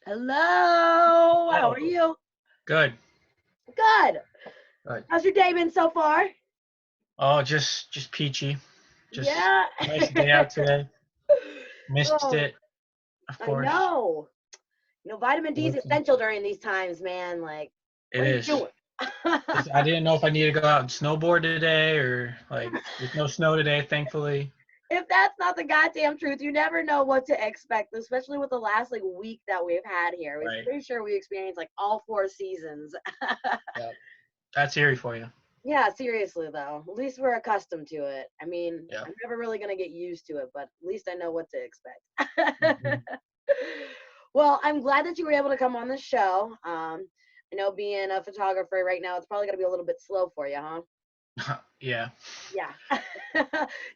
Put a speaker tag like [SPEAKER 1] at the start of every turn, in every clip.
[SPEAKER 1] Hello. How are
[SPEAKER 2] Oh,
[SPEAKER 1] you?
[SPEAKER 2] good.
[SPEAKER 1] Good.
[SPEAKER 2] Good.
[SPEAKER 1] How's your day been so far?
[SPEAKER 2] Oh, just peachy. Just
[SPEAKER 1] Yeah.
[SPEAKER 2] nice day out today. Missed
[SPEAKER 1] Oh,
[SPEAKER 2] it, of
[SPEAKER 1] I
[SPEAKER 2] course.
[SPEAKER 1] know. Vitamin D is
[SPEAKER 2] Looking.
[SPEAKER 1] essential during these times, man. Like,
[SPEAKER 2] It
[SPEAKER 1] what are you
[SPEAKER 2] is.
[SPEAKER 1] doing?
[SPEAKER 2] I didn't know if I needed to go out and snowboard today or like there's no snow today, thankfully.
[SPEAKER 1] If that's not the goddamn truth, you never know what to expect, especially with the last like week that we've had here. We're
[SPEAKER 2] Right.
[SPEAKER 1] pretty sure we experienced like all four seasons.
[SPEAKER 2] Yep. That's eerie for you.
[SPEAKER 1] Yeah, seriously though. At least we're accustomed to it. I mean,
[SPEAKER 2] Yep.
[SPEAKER 1] I'm never really gonna get used to it, but at least I know what to expect.
[SPEAKER 2] Hmm.
[SPEAKER 1] Well, I'm glad that you were able to come on the show. I know being a photographer right now, it's probably gonna be a little bit slow for you, huh?
[SPEAKER 2] Yeah.
[SPEAKER 1] Yeah.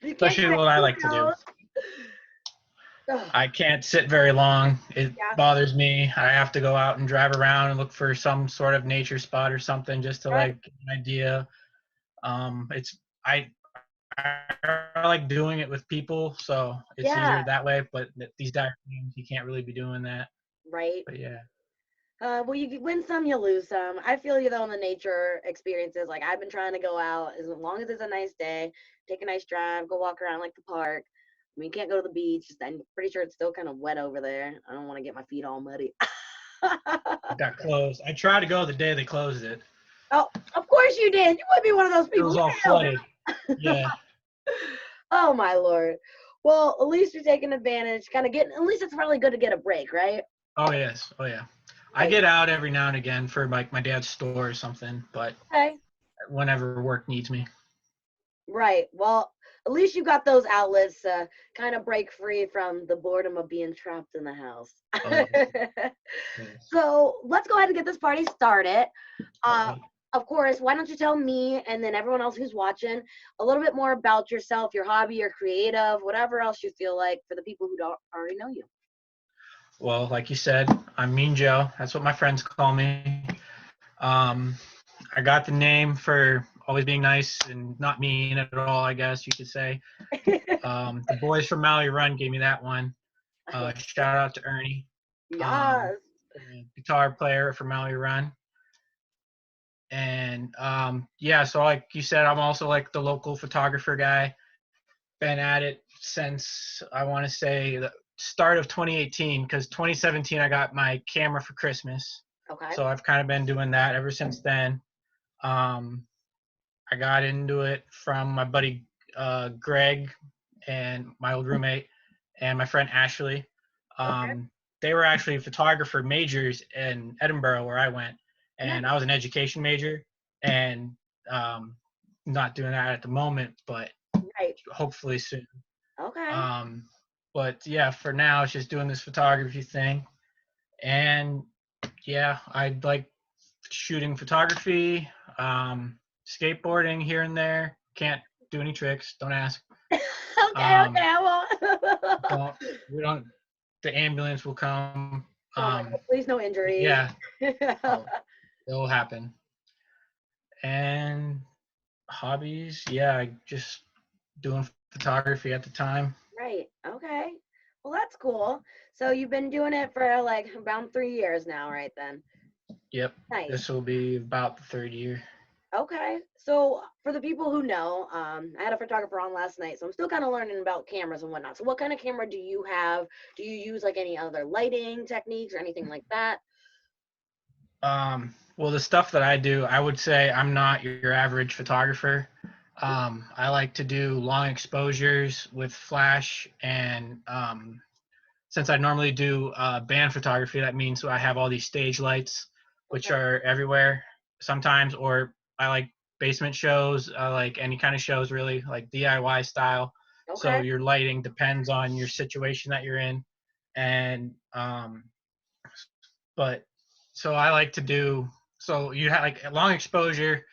[SPEAKER 1] You can't
[SPEAKER 2] Especially
[SPEAKER 1] get
[SPEAKER 2] what I
[SPEAKER 1] any
[SPEAKER 2] like to do.
[SPEAKER 1] shows. Ugh,
[SPEAKER 2] I can't sit very long. It
[SPEAKER 1] yeah,
[SPEAKER 2] bothers me. I have to go out and drive around and look for some sort of nature spot or something just to
[SPEAKER 1] right.
[SPEAKER 2] like get an idea. It's I like doing it with people, so it's
[SPEAKER 1] Yeah,
[SPEAKER 2] easier that way. But these dire games, you can't really be doing that.
[SPEAKER 1] right.
[SPEAKER 2] But yeah,
[SPEAKER 1] Well, you win some, you lose some. I feel you though in the nature experiences. Like I've been trying to go out as long as it's a nice day, take a nice drive, go walk around like the park. I mean, you can't go to the beach. I'm pretty sure it's still kind of wet over there. I don't want to get my feet all muddy.
[SPEAKER 2] it got closed. I tried to go the day they closed it.
[SPEAKER 1] Oh, of course you did. You would be one of those
[SPEAKER 2] It
[SPEAKER 1] people.
[SPEAKER 2] was
[SPEAKER 1] Look
[SPEAKER 2] all
[SPEAKER 1] at you.
[SPEAKER 2] flooded. Yeah.
[SPEAKER 1] Oh my lord. Well, at least you're taking advantage. Kind of getting. At least it's probably good to get a break, right?
[SPEAKER 2] Oh yes. Oh yeah. I
[SPEAKER 1] Right.
[SPEAKER 2] get out every now and again for like my dad's store or something, but
[SPEAKER 1] Okay.
[SPEAKER 2] whenever work needs me.
[SPEAKER 1] Right. Well, at least you got those outlets to kind of break free from the boredom of being trapped in the house.
[SPEAKER 2] Oh yes. Yes.
[SPEAKER 1] So let's go ahead and get this party started.
[SPEAKER 2] All
[SPEAKER 1] Uh,
[SPEAKER 2] right.
[SPEAKER 1] of course, why don't you tell me and then everyone else who's watching a little bit more about yourself, your hobby, your creative, whatever else you feel like for the people who don't already know you.
[SPEAKER 2] Well, like you said, I'm Mean Joe. That's what my friends call me. Um, I got the name for always being nice and not mean at all, I guess you could say. The boys from Mallory Run gave me that one. Shout out to Ernie,
[SPEAKER 1] Yes.
[SPEAKER 2] guitar player for Mallory Run. And yeah, so like you said, I'm also like the local photographer guy. Been at it since I want to say the start of 2018, because 2017 I got my camera for Christmas.
[SPEAKER 1] Okay.
[SPEAKER 2] So I've kind of been doing that ever since then. Um, I got into it from my buddy Greg and my old roommate and my friend Ashley.
[SPEAKER 1] Okay.
[SPEAKER 2] Um, they were actually photographer majors in Edinburgh where I went, and I
[SPEAKER 1] Nice.
[SPEAKER 2] was an education major, and um, not doing that at the moment, but
[SPEAKER 1] Right.
[SPEAKER 2] hopefully soon.
[SPEAKER 1] Okay.
[SPEAKER 2] Um, but yeah, for now it's just doing this photography thing, and yeah, I like shooting photography, skateboarding here and there. Can't do any tricks. Don't ask.
[SPEAKER 1] Okay. Okay.
[SPEAKER 2] Um,
[SPEAKER 1] I won't.
[SPEAKER 2] don't we don't. The ambulance will come.
[SPEAKER 1] Oh my God. Please no injuries.
[SPEAKER 2] Yeah, oh, it'll happen. And hobbies, yeah, I just doing photography at the time.
[SPEAKER 1] Right. Okay. Well, that's cool. So you've been doing it for like about 3 years now, right then?
[SPEAKER 2] Yep,
[SPEAKER 1] Nice.
[SPEAKER 2] this will be about the third year.
[SPEAKER 1] Okay. So for the people who know, I had a photographer on last night, so I'm still kind of learning about cameras and whatnot. So what kind of camera do you have? Do you use like any other lighting techniques or anything like that?
[SPEAKER 2] Well, the stuff that I do, I would say I'm not your average photographer. I like to do long exposures with flash, and since I normally do band photography, that means I have all these stage lights, which
[SPEAKER 1] Okay.
[SPEAKER 2] are everywhere sometimes, or I like basement shows, I like any kind of shows really, like DIY style. So
[SPEAKER 1] Okay.
[SPEAKER 2] your lighting depends on your situation that you're in, and but so I like to do so you have like a long exposure,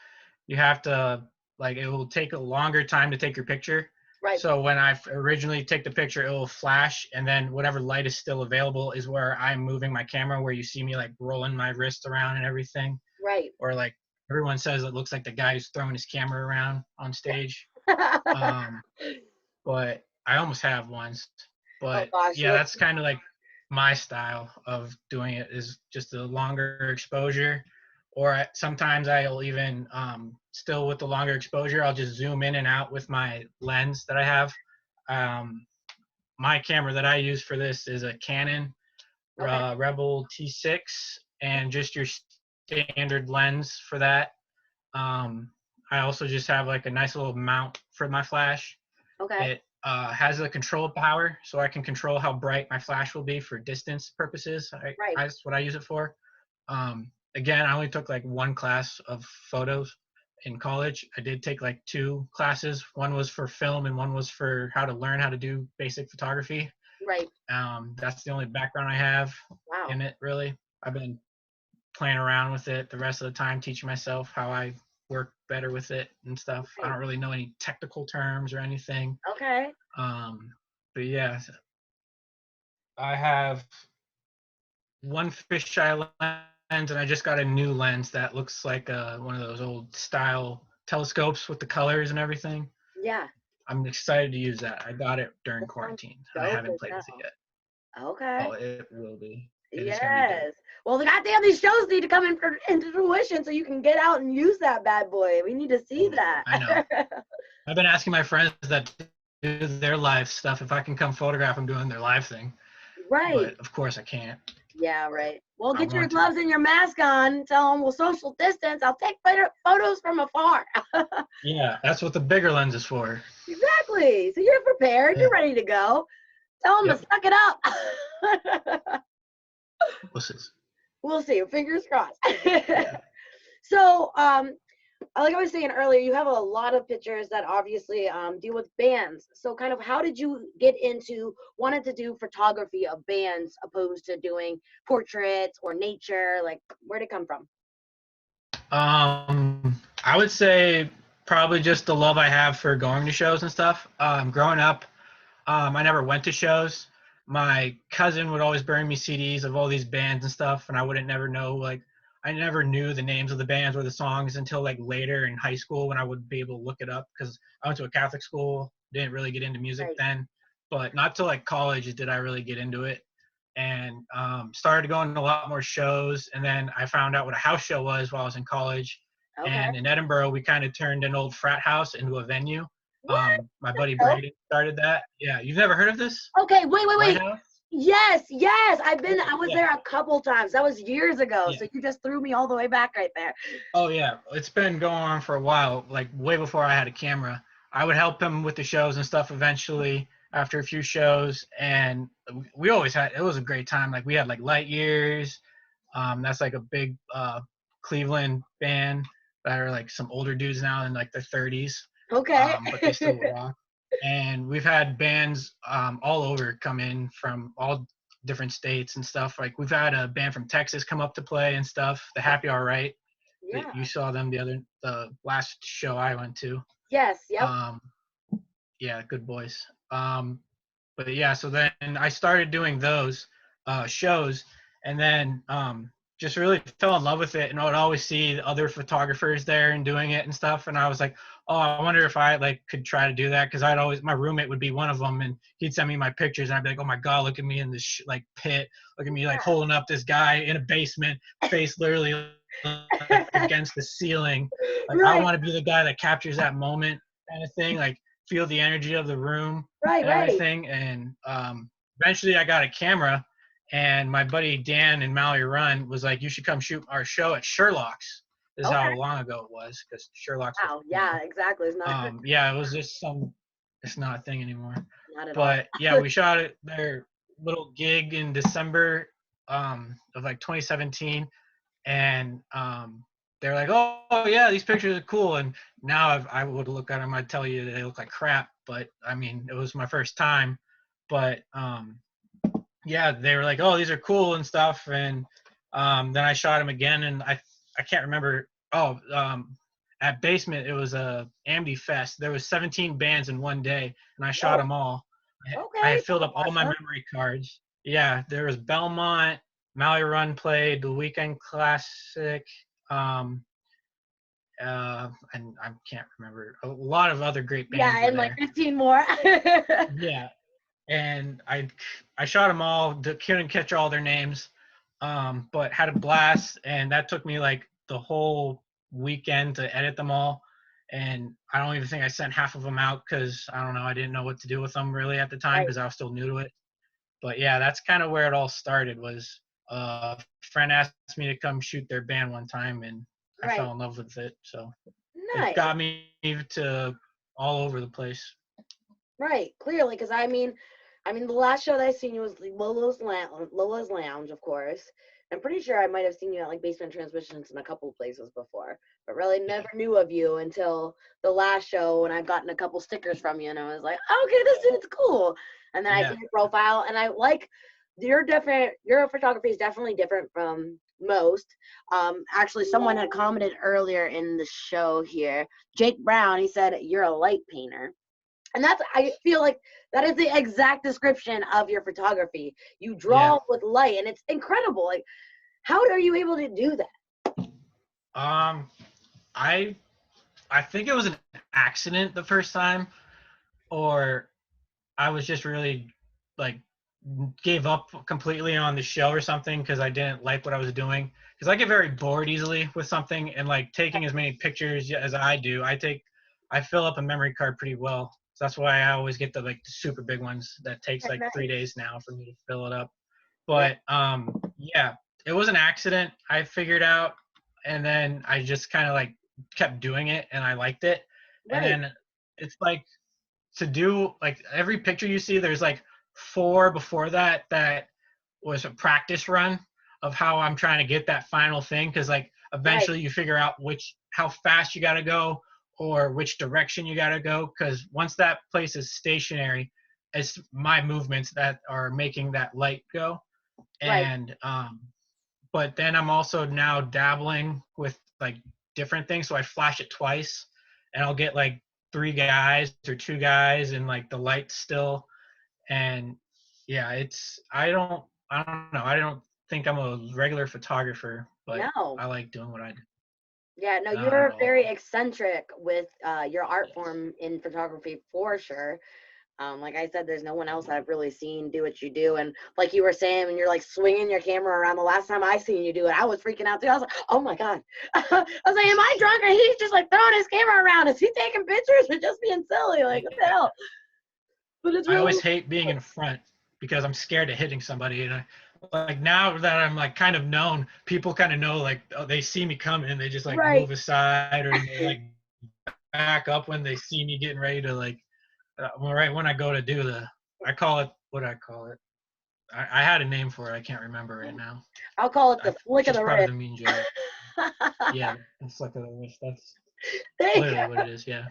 [SPEAKER 2] you have to like it will take a longer time to take your picture.
[SPEAKER 1] Right.
[SPEAKER 2] So when I originally take the picture, it will flash, and then whatever light is still available is where I'm moving my camera, where you see me like rolling my wrist around and everything,
[SPEAKER 1] Right.
[SPEAKER 2] or like everyone says it looks like the guy who's throwing his camera around on stage. Um, but I almost have once.
[SPEAKER 1] Oh
[SPEAKER 2] But
[SPEAKER 1] gosh,
[SPEAKER 2] yeah,
[SPEAKER 1] look.
[SPEAKER 2] that's kind of like my style of doing it is just a longer exposure, or sometimes I'll even still with the longer exposure, I'll just zoom in and out with my lens that I have. Um, my camera that I use for this is a Canon
[SPEAKER 1] Okay.
[SPEAKER 2] Rebel T6, and just your standard lens for that. Um, I also just have like a nice little mount for my flash.
[SPEAKER 1] Okay.
[SPEAKER 2] It has a control power, so I can control how bright my flash will be for distance purposes.
[SPEAKER 1] Right.
[SPEAKER 2] That's what I use it for. Again, I only took like one class of photos in college. I did take like two classes. One was for film, and one was for how to learn how to do basic photography.
[SPEAKER 1] Right.
[SPEAKER 2] That's the only background I have
[SPEAKER 1] Wow.
[SPEAKER 2] in it, really. I've been playing around with it the rest of the time, teaching myself how I work better with it and stuff. I
[SPEAKER 1] Right.
[SPEAKER 2] don't really know any technical terms or anything.
[SPEAKER 1] Okay.
[SPEAKER 2] Um, but yeah, I have one fisheye lens, and I just got a new lens that looks like one of those old style telescopes with the colors and everything.
[SPEAKER 1] Yeah.
[SPEAKER 2] I'm excited to use that. I got it during
[SPEAKER 1] That sounds
[SPEAKER 2] quarantine, and I
[SPEAKER 1] dope
[SPEAKER 2] haven't
[SPEAKER 1] as
[SPEAKER 2] played with it
[SPEAKER 1] hell.
[SPEAKER 2] yet.
[SPEAKER 1] Okay.
[SPEAKER 2] Oh, it will be. It is gonna be dope.
[SPEAKER 1] Yes. Well, the goddamn these shows need to come into fruition so you can get out and use that bad boy. We need to see
[SPEAKER 2] Oh,
[SPEAKER 1] that.
[SPEAKER 2] I know. I've been asking my friends that do their live stuff if I can come photograph them doing their live thing,
[SPEAKER 1] Right.
[SPEAKER 2] but of course I can't.
[SPEAKER 1] Yeah, right. Well,
[SPEAKER 2] I
[SPEAKER 1] get your
[SPEAKER 2] want to.
[SPEAKER 1] gloves and your mask on. Tell them we'll social distance. I'll take photos from afar.
[SPEAKER 2] Yeah, that's what the bigger lens is for.
[SPEAKER 1] Exactly. So you're prepared.
[SPEAKER 2] Yeah.
[SPEAKER 1] You're ready to go. Tell them to
[SPEAKER 2] Yep.
[SPEAKER 1] suck it up.
[SPEAKER 2] This is.
[SPEAKER 1] We'll see. Fingers crossed.
[SPEAKER 2] Yeah.
[SPEAKER 1] So, like I was saying earlier, you have a lot of pictures that obviously deal with bands. So, kind of, how did you get into wanting to do photography of bands opposed to doing portraits or nature? Like, where'd it come from?
[SPEAKER 2] I would say probably just the love I have for going to shows and stuff. Growing up, I never went to shows. My cousin would always bring me CDs of all these bands and stuff, and I wouldn't never know like I never knew the names of the bands or the songs until like later in high school when I would be able to look it up because I went to a Catholic school, didn't really get into music
[SPEAKER 1] Right.
[SPEAKER 2] then, but not till like college did I really get into it, and started going to a lot more shows. And then I found out what a house show was while I was in college.
[SPEAKER 1] Okay.
[SPEAKER 2] And in Edinburgh, we kind of turned an old frat house into a venue.
[SPEAKER 1] What?
[SPEAKER 2] My buddy
[SPEAKER 1] Oh,
[SPEAKER 2] Brandon started that. Yeah, you've never heard of this
[SPEAKER 1] okay. Wait, wait,
[SPEAKER 2] White
[SPEAKER 1] wait.
[SPEAKER 2] House?
[SPEAKER 1] Yes, yes. I was
[SPEAKER 2] Yeah,
[SPEAKER 1] there a couple times. That was years ago.
[SPEAKER 2] yeah.
[SPEAKER 1] So you just threw me all the way back right there.
[SPEAKER 2] Oh yeah, it's been going on for a while, like way before I had a camera. I would help him with the shows and stuff eventually after a few shows, and we always had it was a great time. Like we had like Light Years, that's like a big Cleveland band that are like some older dudes now in like their 30s,
[SPEAKER 1] Okay.
[SPEAKER 2] but they still rock. And we've had bands all over come in from all different states and stuff. Like we've had a band from Texas come up to play and stuff. The Happy All Right.
[SPEAKER 1] Yeah.
[SPEAKER 2] You saw them the last show I went to.
[SPEAKER 1] Yes. Yep.
[SPEAKER 2] Um, yeah, good boys. But yeah, so then I started doing those shows, and then just really fell in love with it. And I would always see the other photographers there and doing it and stuff. And I was like, oh, I wonder if I like could try to do that because I'd always my roommate would be one of them, and he'd send me my pictures, and I'd be like, oh my god, look at me in this like pit, look at me like holding up this guy in a basement, face literally like, against the ceiling. Like I
[SPEAKER 1] Right.
[SPEAKER 2] want to be the guy that captures that moment, kind of thing. Like feel the energy of the room
[SPEAKER 1] Right.
[SPEAKER 2] and
[SPEAKER 1] Right.
[SPEAKER 2] everything. And eventually I got a camera, and my buddy Dan and Mallory Run was like, you should come shoot our show at Sherlock's. This is how
[SPEAKER 1] Okay.
[SPEAKER 2] long ago it was because Sherlock's was,
[SPEAKER 1] Wow. Yeah. Exactly. It's not
[SPEAKER 2] yeah, it was just it's not a thing anymore.
[SPEAKER 1] not at all.
[SPEAKER 2] But yeah, we shot it their little gig in December of like 2017, and they're like, oh yeah, these pictures are cool. And now if I would look at them, I'd tell you they look like crap. But I mean, it was my first time. But yeah, they were like, oh, these are cool and stuff. And then I shot them again, and I can't remember. Oh, at Basement, it was a Amity Fest. There was 17 bands in one day, and I shot
[SPEAKER 1] Whoa.
[SPEAKER 2] them all. I
[SPEAKER 1] Okay.
[SPEAKER 2] had filled up all my
[SPEAKER 1] Awesome.
[SPEAKER 2] memory cards. Yeah, there was Belmont, Mallory Run played, the Weekend Classic, um, and I can't remember. A lot of other great bands
[SPEAKER 1] Yeah,
[SPEAKER 2] were
[SPEAKER 1] and like
[SPEAKER 2] there.
[SPEAKER 1] 15 more.
[SPEAKER 2] Yeah, and I shot them all. Couldn't catch all their names, but had a blast, and that took me like the whole weekend to edit them all. And I don't even think I sent half of them out because I don't know, I didn't know what to do with them really at the time
[SPEAKER 1] Right.
[SPEAKER 2] because I was still new to it. But yeah, that's kind of where it all started. Was a friend asked me to come shoot their band one time, and I
[SPEAKER 1] Right.
[SPEAKER 2] fell in love with it. So it
[SPEAKER 1] Nice.
[SPEAKER 2] got me to all over the place.
[SPEAKER 1] Right. Clearly, because I mean, the last show that I seen you was like Lola's Lounge, of course. I'm pretty sure I might have seen you at like Basement Transmissions in a couple places before, but really
[SPEAKER 2] Yeah.
[SPEAKER 1] never knew of you until the last show when I've gotten a couple stickers from you, and I was like, oh, okay, this dude's cool. And then I see
[SPEAKER 2] Yeah.
[SPEAKER 1] your profile, and I like your different. Your photography is definitely different from most. Actually, someone had commented earlier in the show here. Jake Brown, he said you're a light painter. And that's, I feel like that is the exact description of your photography. You
[SPEAKER 2] Yeah.
[SPEAKER 1] draw with light, and it's incredible. Like, how are you able to do that?
[SPEAKER 2] Um, I I think it was an accident the first time, or I was just really like gave up completely on the show or something because I didn't like what I was doing. Because I get very bored easily with something, and like taking as many pictures as I do, I fill up a memory card pretty well. So that's why I always get the like the super big ones that takes like
[SPEAKER 1] Nice.
[SPEAKER 2] 3 days now for me to fill it up.
[SPEAKER 1] Yeah.
[SPEAKER 2] But yeah, it was an accident. I figured out, and then I just kind of like kept doing it, and I liked it. And
[SPEAKER 1] Right.
[SPEAKER 2] then it's like to do like every picture you see, there's like four before that was a practice run of how I'm trying to get that final thing. Because like
[SPEAKER 1] Right.
[SPEAKER 2] eventually you figure out how fast you got to go or which direction you got to go. Because once that place is stationary, it's my movements that are making that light go.
[SPEAKER 1] Right.
[SPEAKER 2] And but then I'm also now dabbling with like different things. So I flash it twice, and I'll get like three guys or two guys, and like the light still. And yeah, I don't think I'm a regular photographer, but
[SPEAKER 1] No.
[SPEAKER 2] I like doing what I do.
[SPEAKER 1] Yeah. No,
[SPEAKER 2] Not at
[SPEAKER 1] you're
[SPEAKER 2] all.
[SPEAKER 1] very eccentric with your art
[SPEAKER 2] Yes.
[SPEAKER 1] form in photography for sure. Like I said, there's no one else I've really seen do what you do. And like you were saying, when you're like swinging your camera around, the last time I seen you do it, I was freaking out too. I was like, oh my God. I was like, am I drunk? Or he's just like throwing his camera around. Is he taking pictures or just being silly? Like, what the hell? But it's
[SPEAKER 2] I
[SPEAKER 1] really,
[SPEAKER 2] always hate being in front because I'm scared of hitting somebody. And I, like now that I'm like kind of known, people kind of know like oh, they see me coming and they just like
[SPEAKER 1] right.
[SPEAKER 2] move aside or they like back up when they see me getting ready to like right when I go to do I call it what I call it. I had a name for it. I can't remember right now.
[SPEAKER 1] I'll call it
[SPEAKER 2] I
[SPEAKER 1] the flick
[SPEAKER 2] think
[SPEAKER 1] of
[SPEAKER 2] it's
[SPEAKER 1] the
[SPEAKER 2] probably
[SPEAKER 1] wrist.
[SPEAKER 2] the mean joke. Yeah, the flick of the wrist. That's
[SPEAKER 1] There you
[SPEAKER 2] literally what it is. Yeah.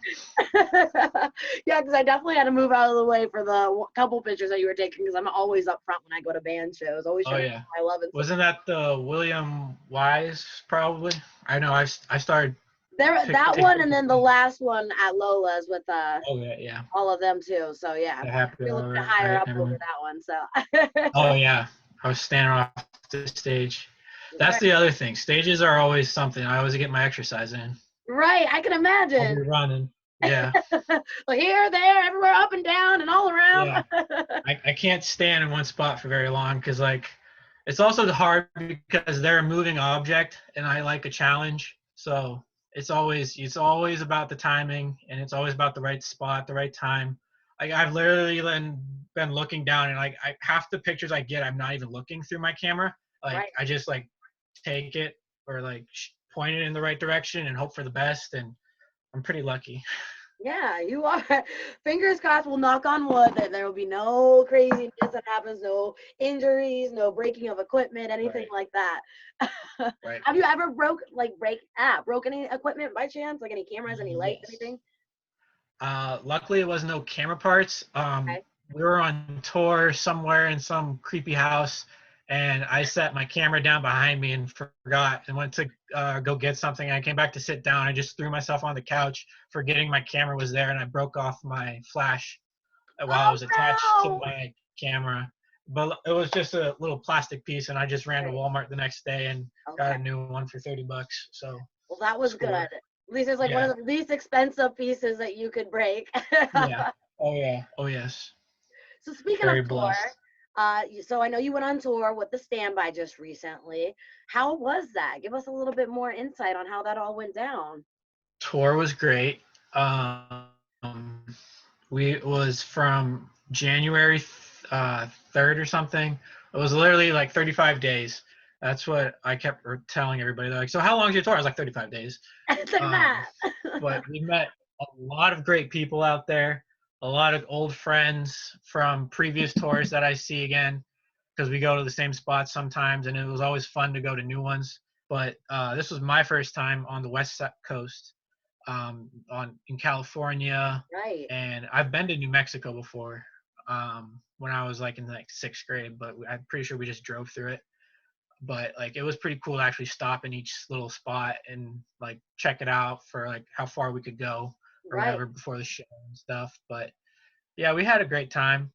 [SPEAKER 1] yeah, because I definitely had to move out of the way for the couple pictures that you were taking because I'm always up front when I go to band shows, always
[SPEAKER 2] Oh
[SPEAKER 1] showing
[SPEAKER 2] yeah.
[SPEAKER 1] my love and support.
[SPEAKER 2] Wasn't that the William Wise probably? I know. I started
[SPEAKER 1] There, that
[SPEAKER 2] taking
[SPEAKER 1] one, and
[SPEAKER 2] pictures.
[SPEAKER 1] then the last one at Lola's with
[SPEAKER 2] Oh yeah, yeah.
[SPEAKER 1] all of them too. So yeah,
[SPEAKER 2] The happy
[SPEAKER 1] you're a little bit
[SPEAKER 2] hour,
[SPEAKER 1] higher
[SPEAKER 2] right?
[SPEAKER 1] up over
[SPEAKER 2] Everyone.
[SPEAKER 1] that one. So
[SPEAKER 2] Oh yeah. I was standing off the stage. That's
[SPEAKER 1] right,
[SPEAKER 2] the other thing. Stages are always something. I always get my exercise in.
[SPEAKER 1] right, I can
[SPEAKER 2] I'll
[SPEAKER 1] imagine.
[SPEAKER 2] be running. Yeah.
[SPEAKER 1] Like here, there, everywhere, up and down, and all around.
[SPEAKER 2] Yeah. I can't stand in one spot for very long because like it's also hard because they're a moving object and I like a challenge. So it's always about the timing and it's always about the right spot, the right time. Like I've literally been looking down and like half the pictures I get, I'm not even looking through my camera. Like
[SPEAKER 1] Right.
[SPEAKER 2] I just like take it or like point it in the right direction and hope for the best. And I'm pretty lucky.
[SPEAKER 1] Yeah, you are. Fingers crossed, we'll knock on wood that there will be no craziness that happens, no injuries, no breaking of equipment, anything
[SPEAKER 2] Right.
[SPEAKER 1] like that.
[SPEAKER 2] Right.
[SPEAKER 1] Have you ever broke any equipment by chance? Like any cameras, any lights,
[SPEAKER 2] Yes.
[SPEAKER 1] anything?
[SPEAKER 2] Luckily, it was no camera parts.
[SPEAKER 1] Okay.
[SPEAKER 2] We were on tour somewhere in some creepy house, and I set my camera down behind me and forgot and went to go get something. I came back to sit down. I just threw myself on the couch, forgetting my camera was there, and I broke off my flash while it was attached to
[SPEAKER 1] Oh
[SPEAKER 2] my camera. But it was just a little plastic piece, and I just ran
[SPEAKER 1] no.
[SPEAKER 2] to
[SPEAKER 1] Right.
[SPEAKER 2] Walmart the next day and got
[SPEAKER 1] Okay.
[SPEAKER 2] a new one for $30. So
[SPEAKER 1] Well, that was good.
[SPEAKER 2] score.
[SPEAKER 1] At least it's like one
[SPEAKER 2] Yeah.
[SPEAKER 1] of the least expensive pieces that you could break.
[SPEAKER 2] Yeah. Oh yeah. Oh yes.
[SPEAKER 1] So speaking of
[SPEAKER 2] Very
[SPEAKER 1] tour,
[SPEAKER 2] blessed.
[SPEAKER 1] so I know you went on tour with the Standby just recently. How was that? Give us a little bit more insight on how that all went down.
[SPEAKER 2] Tour was great. Um, we it was from January 3rd or something. It was literally like 35 days. That's what I kept telling everybody. They're like, so how long is your tour? I was like 35 days.
[SPEAKER 1] It's like
[SPEAKER 2] Um,
[SPEAKER 1] that.
[SPEAKER 2] but we met a lot of great people out there, a lot of old friends from previous tours that I see again because we go to the same spots sometimes, and it was always fun to go to new ones. But this was my first time on the West Coast, in California,
[SPEAKER 1] Right.
[SPEAKER 2] and I've been to New Mexico before when I was like in like sixth grade, but I'm pretty sure we just drove through it. But like it was pretty cool to actually stop in each little spot and like check it out for like how far we could go or
[SPEAKER 1] Right.
[SPEAKER 2] whatever before the show and stuff. But yeah, we had a great time.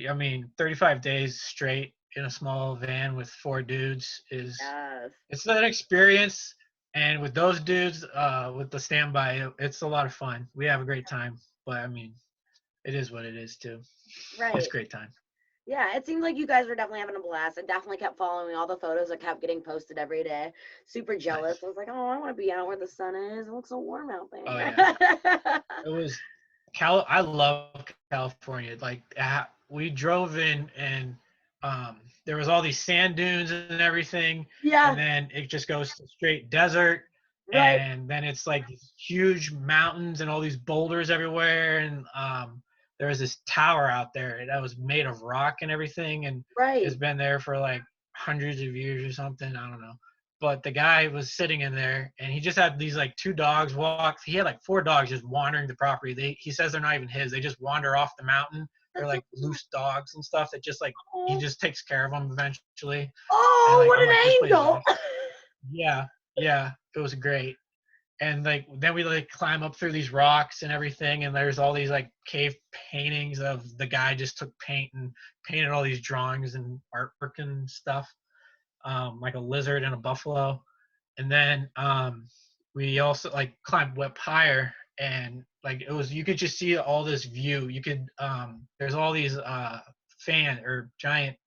[SPEAKER 2] I mean, 35 days straight in a small van with four dudes is
[SPEAKER 1] Yes.
[SPEAKER 2] it's an experience. And with those dudes, with the Standby, it's a lot of fun. We have a great time. But I mean, it is what it is too. It's
[SPEAKER 1] Right.
[SPEAKER 2] a great time.
[SPEAKER 1] Yeah, it seemed like you guys were definitely having a blast. I definitely kept following all the photos that kept getting posted every day. Super jealous.
[SPEAKER 2] Nice.
[SPEAKER 1] I was like, oh, I want to be out where the sun is. It looks so warm out
[SPEAKER 2] Oh yeah.
[SPEAKER 1] there.
[SPEAKER 2] It was I love California. Like we drove in and there was all these sand dunes and everything, and
[SPEAKER 1] Yeah,
[SPEAKER 2] then it just goes to straight desert,
[SPEAKER 1] right,
[SPEAKER 2] and then it's like these huge mountains and all these boulders everywhere, and there was this tower out there that was made of rock and everything, and it's
[SPEAKER 1] right.
[SPEAKER 2] been there for like hundreds of years or something. I don't know. But the guy was sitting in there and he just had these like two dogs walk. He had like four dogs just wandering the property. He says they're not even his. They just wander off the mountain. They're
[SPEAKER 1] That's so
[SPEAKER 2] like loose dogs and stuff that just like he
[SPEAKER 1] cool.
[SPEAKER 2] just takes care of them eventually. And
[SPEAKER 1] Oh,
[SPEAKER 2] like
[SPEAKER 1] what
[SPEAKER 2] I'm like, this
[SPEAKER 1] an
[SPEAKER 2] place is
[SPEAKER 1] angel.
[SPEAKER 2] awesome. Yeah, yeah, it was great. And like then we like climb up through these rocks and everything, and there's all these like cave paintings of the guy just took paint and painted all these drawings and artwork and stuff, like a lizard and a buffalo. And then we also like climbed up higher, and like it was you could just see all this view. You could there's all these fan or giant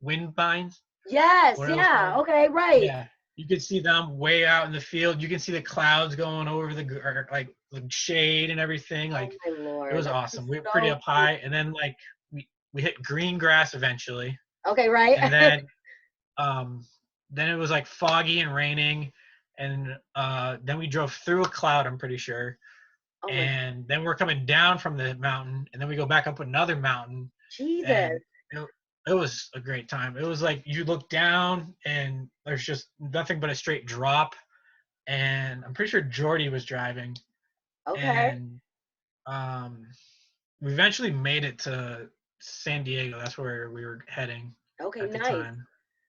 [SPEAKER 2] wind vines,
[SPEAKER 1] Yes,
[SPEAKER 2] what are those
[SPEAKER 1] yeah,
[SPEAKER 2] called?
[SPEAKER 1] okay, right.
[SPEAKER 2] Yeah, you could see them way out in the field. You can see the clouds going over or, like the shade and everything.
[SPEAKER 1] Oh
[SPEAKER 2] Like
[SPEAKER 1] my
[SPEAKER 2] it
[SPEAKER 1] Lord,
[SPEAKER 2] was
[SPEAKER 1] that
[SPEAKER 2] awesome.
[SPEAKER 1] is
[SPEAKER 2] We were pretty
[SPEAKER 1] so
[SPEAKER 2] up
[SPEAKER 1] cool.
[SPEAKER 2] high, and then like we hit green grass eventually,
[SPEAKER 1] Okay, right.
[SPEAKER 2] and um, then it was like foggy and raining, and then we drove through a cloud. I'm pretty sure,
[SPEAKER 1] Oh my
[SPEAKER 2] and then we're coming down from the mountain, and then we go back up another mountain, and
[SPEAKER 1] Jesus.
[SPEAKER 2] it was a great time. It was like you look down, and there's just nothing but a straight drop, and I'm pretty sure Jordy was driving,
[SPEAKER 1] Okay.
[SPEAKER 2] and um, we eventually made it to San Diego. That's where we were heading
[SPEAKER 1] Okay,
[SPEAKER 2] at the
[SPEAKER 1] nice.
[SPEAKER 2] time.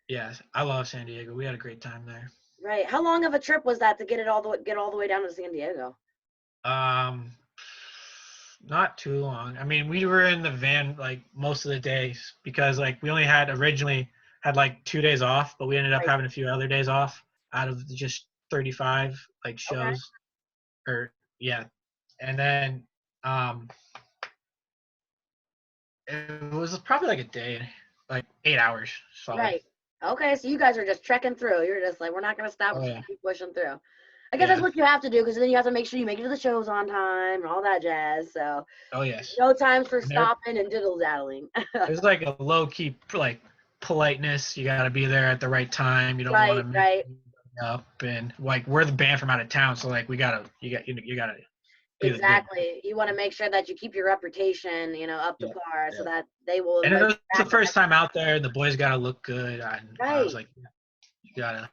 [SPEAKER 2] Yes, I love San Diego. We had a great time there.
[SPEAKER 1] Right. How long of a trip was that to get all the way down to San Diego?
[SPEAKER 2] Um, not too long. I mean, we were in the van like most of the days because like we only had originally had like 2 days off, but we ended up
[SPEAKER 1] Right.
[SPEAKER 2] having a few other days off out of the just 35 like
[SPEAKER 1] Okay.
[SPEAKER 2] shows or yeah. And then um it was probably like a day, like 8 hours solid.
[SPEAKER 1] Right. Okay, so you guys are just trekking through. You're just like, we're not gonna stop. We're
[SPEAKER 2] Oh
[SPEAKER 1] just
[SPEAKER 2] yeah.
[SPEAKER 1] gonna keep pushing through. I guess that's
[SPEAKER 2] Yeah.
[SPEAKER 1] what you have to do because then you have to make sure you make it to the shows on time and all that jazz. So
[SPEAKER 2] Oh yes.
[SPEAKER 1] no time for
[SPEAKER 2] And there
[SPEAKER 1] stopping and diddle daddling.
[SPEAKER 2] there's like a low key like politeness. You got to be there at the right time. You don't want
[SPEAKER 1] Right,
[SPEAKER 2] to mess
[SPEAKER 1] right.
[SPEAKER 2] up. And like we're the band from out of town, so like you got to be the good one.
[SPEAKER 1] Exactly. You want to make sure that you keep your reputation, up to
[SPEAKER 2] Yeah,
[SPEAKER 1] par so
[SPEAKER 2] yeah.
[SPEAKER 1] that they will
[SPEAKER 2] And it
[SPEAKER 1] invite
[SPEAKER 2] was
[SPEAKER 1] you
[SPEAKER 2] the
[SPEAKER 1] back the
[SPEAKER 2] first
[SPEAKER 1] next
[SPEAKER 2] time out there. The boys got to look good. And I was
[SPEAKER 1] Right.
[SPEAKER 2] like, you got to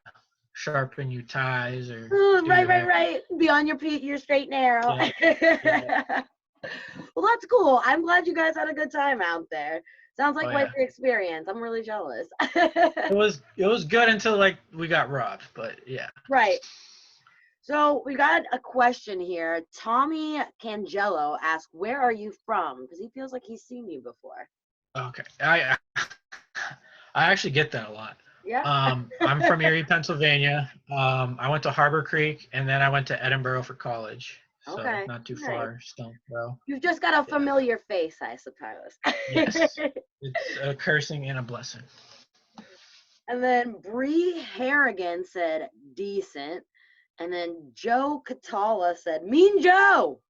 [SPEAKER 2] sharpen your ties or
[SPEAKER 1] Oh,
[SPEAKER 2] do
[SPEAKER 1] right,
[SPEAKER 2] your
[SPEAKER 1] right,
[SPEAKER 2] hair.
[SPEAKER 1] right. Be on your straight and narrow.
[SPEAKER 2] Yeah, yeah.
[SPEAKER 1] Well, that's cool. I'm glad you guys had a good time out there. Sounds like
[SPEAKER 2] Oh
[SPEAKER 1] quite
[SPEAKER 2] yeah.
[SPEAKER 1] the experience. I'm really jealous.
[SPEAKER 2] It was good until like we got robbed, but yeah.
[SPEAKER 1] Right. So we got a question here. Tommy Cangelo asked, "Where are you from?" Because he feels like he's seen you before.
[SPEAKER 2] Okay. I actually get that a lot.
[SPEAKER 1] Yeah.
[SPEAKER 2] I'm from Erie, Pennsylvania. I went to Harbor Creek, and then I went to Edinburgh for college. so
[SPEAKER 1] Okay.
[SPEAKER 2] not too
[SPEAKER 1] Nice.
[SPEAKER 2] far. Stone Throw.
[SPEAKER 1] You've just got a
[SPEAKER 2] Yeah.
[SPEAKER 1] familiar face, I suppose.
[SPEAKER 2] Yes. It's a cursing and a blessing.
[SPEAKER 1] And then Bree Harrigan said decent. And then Joe Catala said Mean Joe.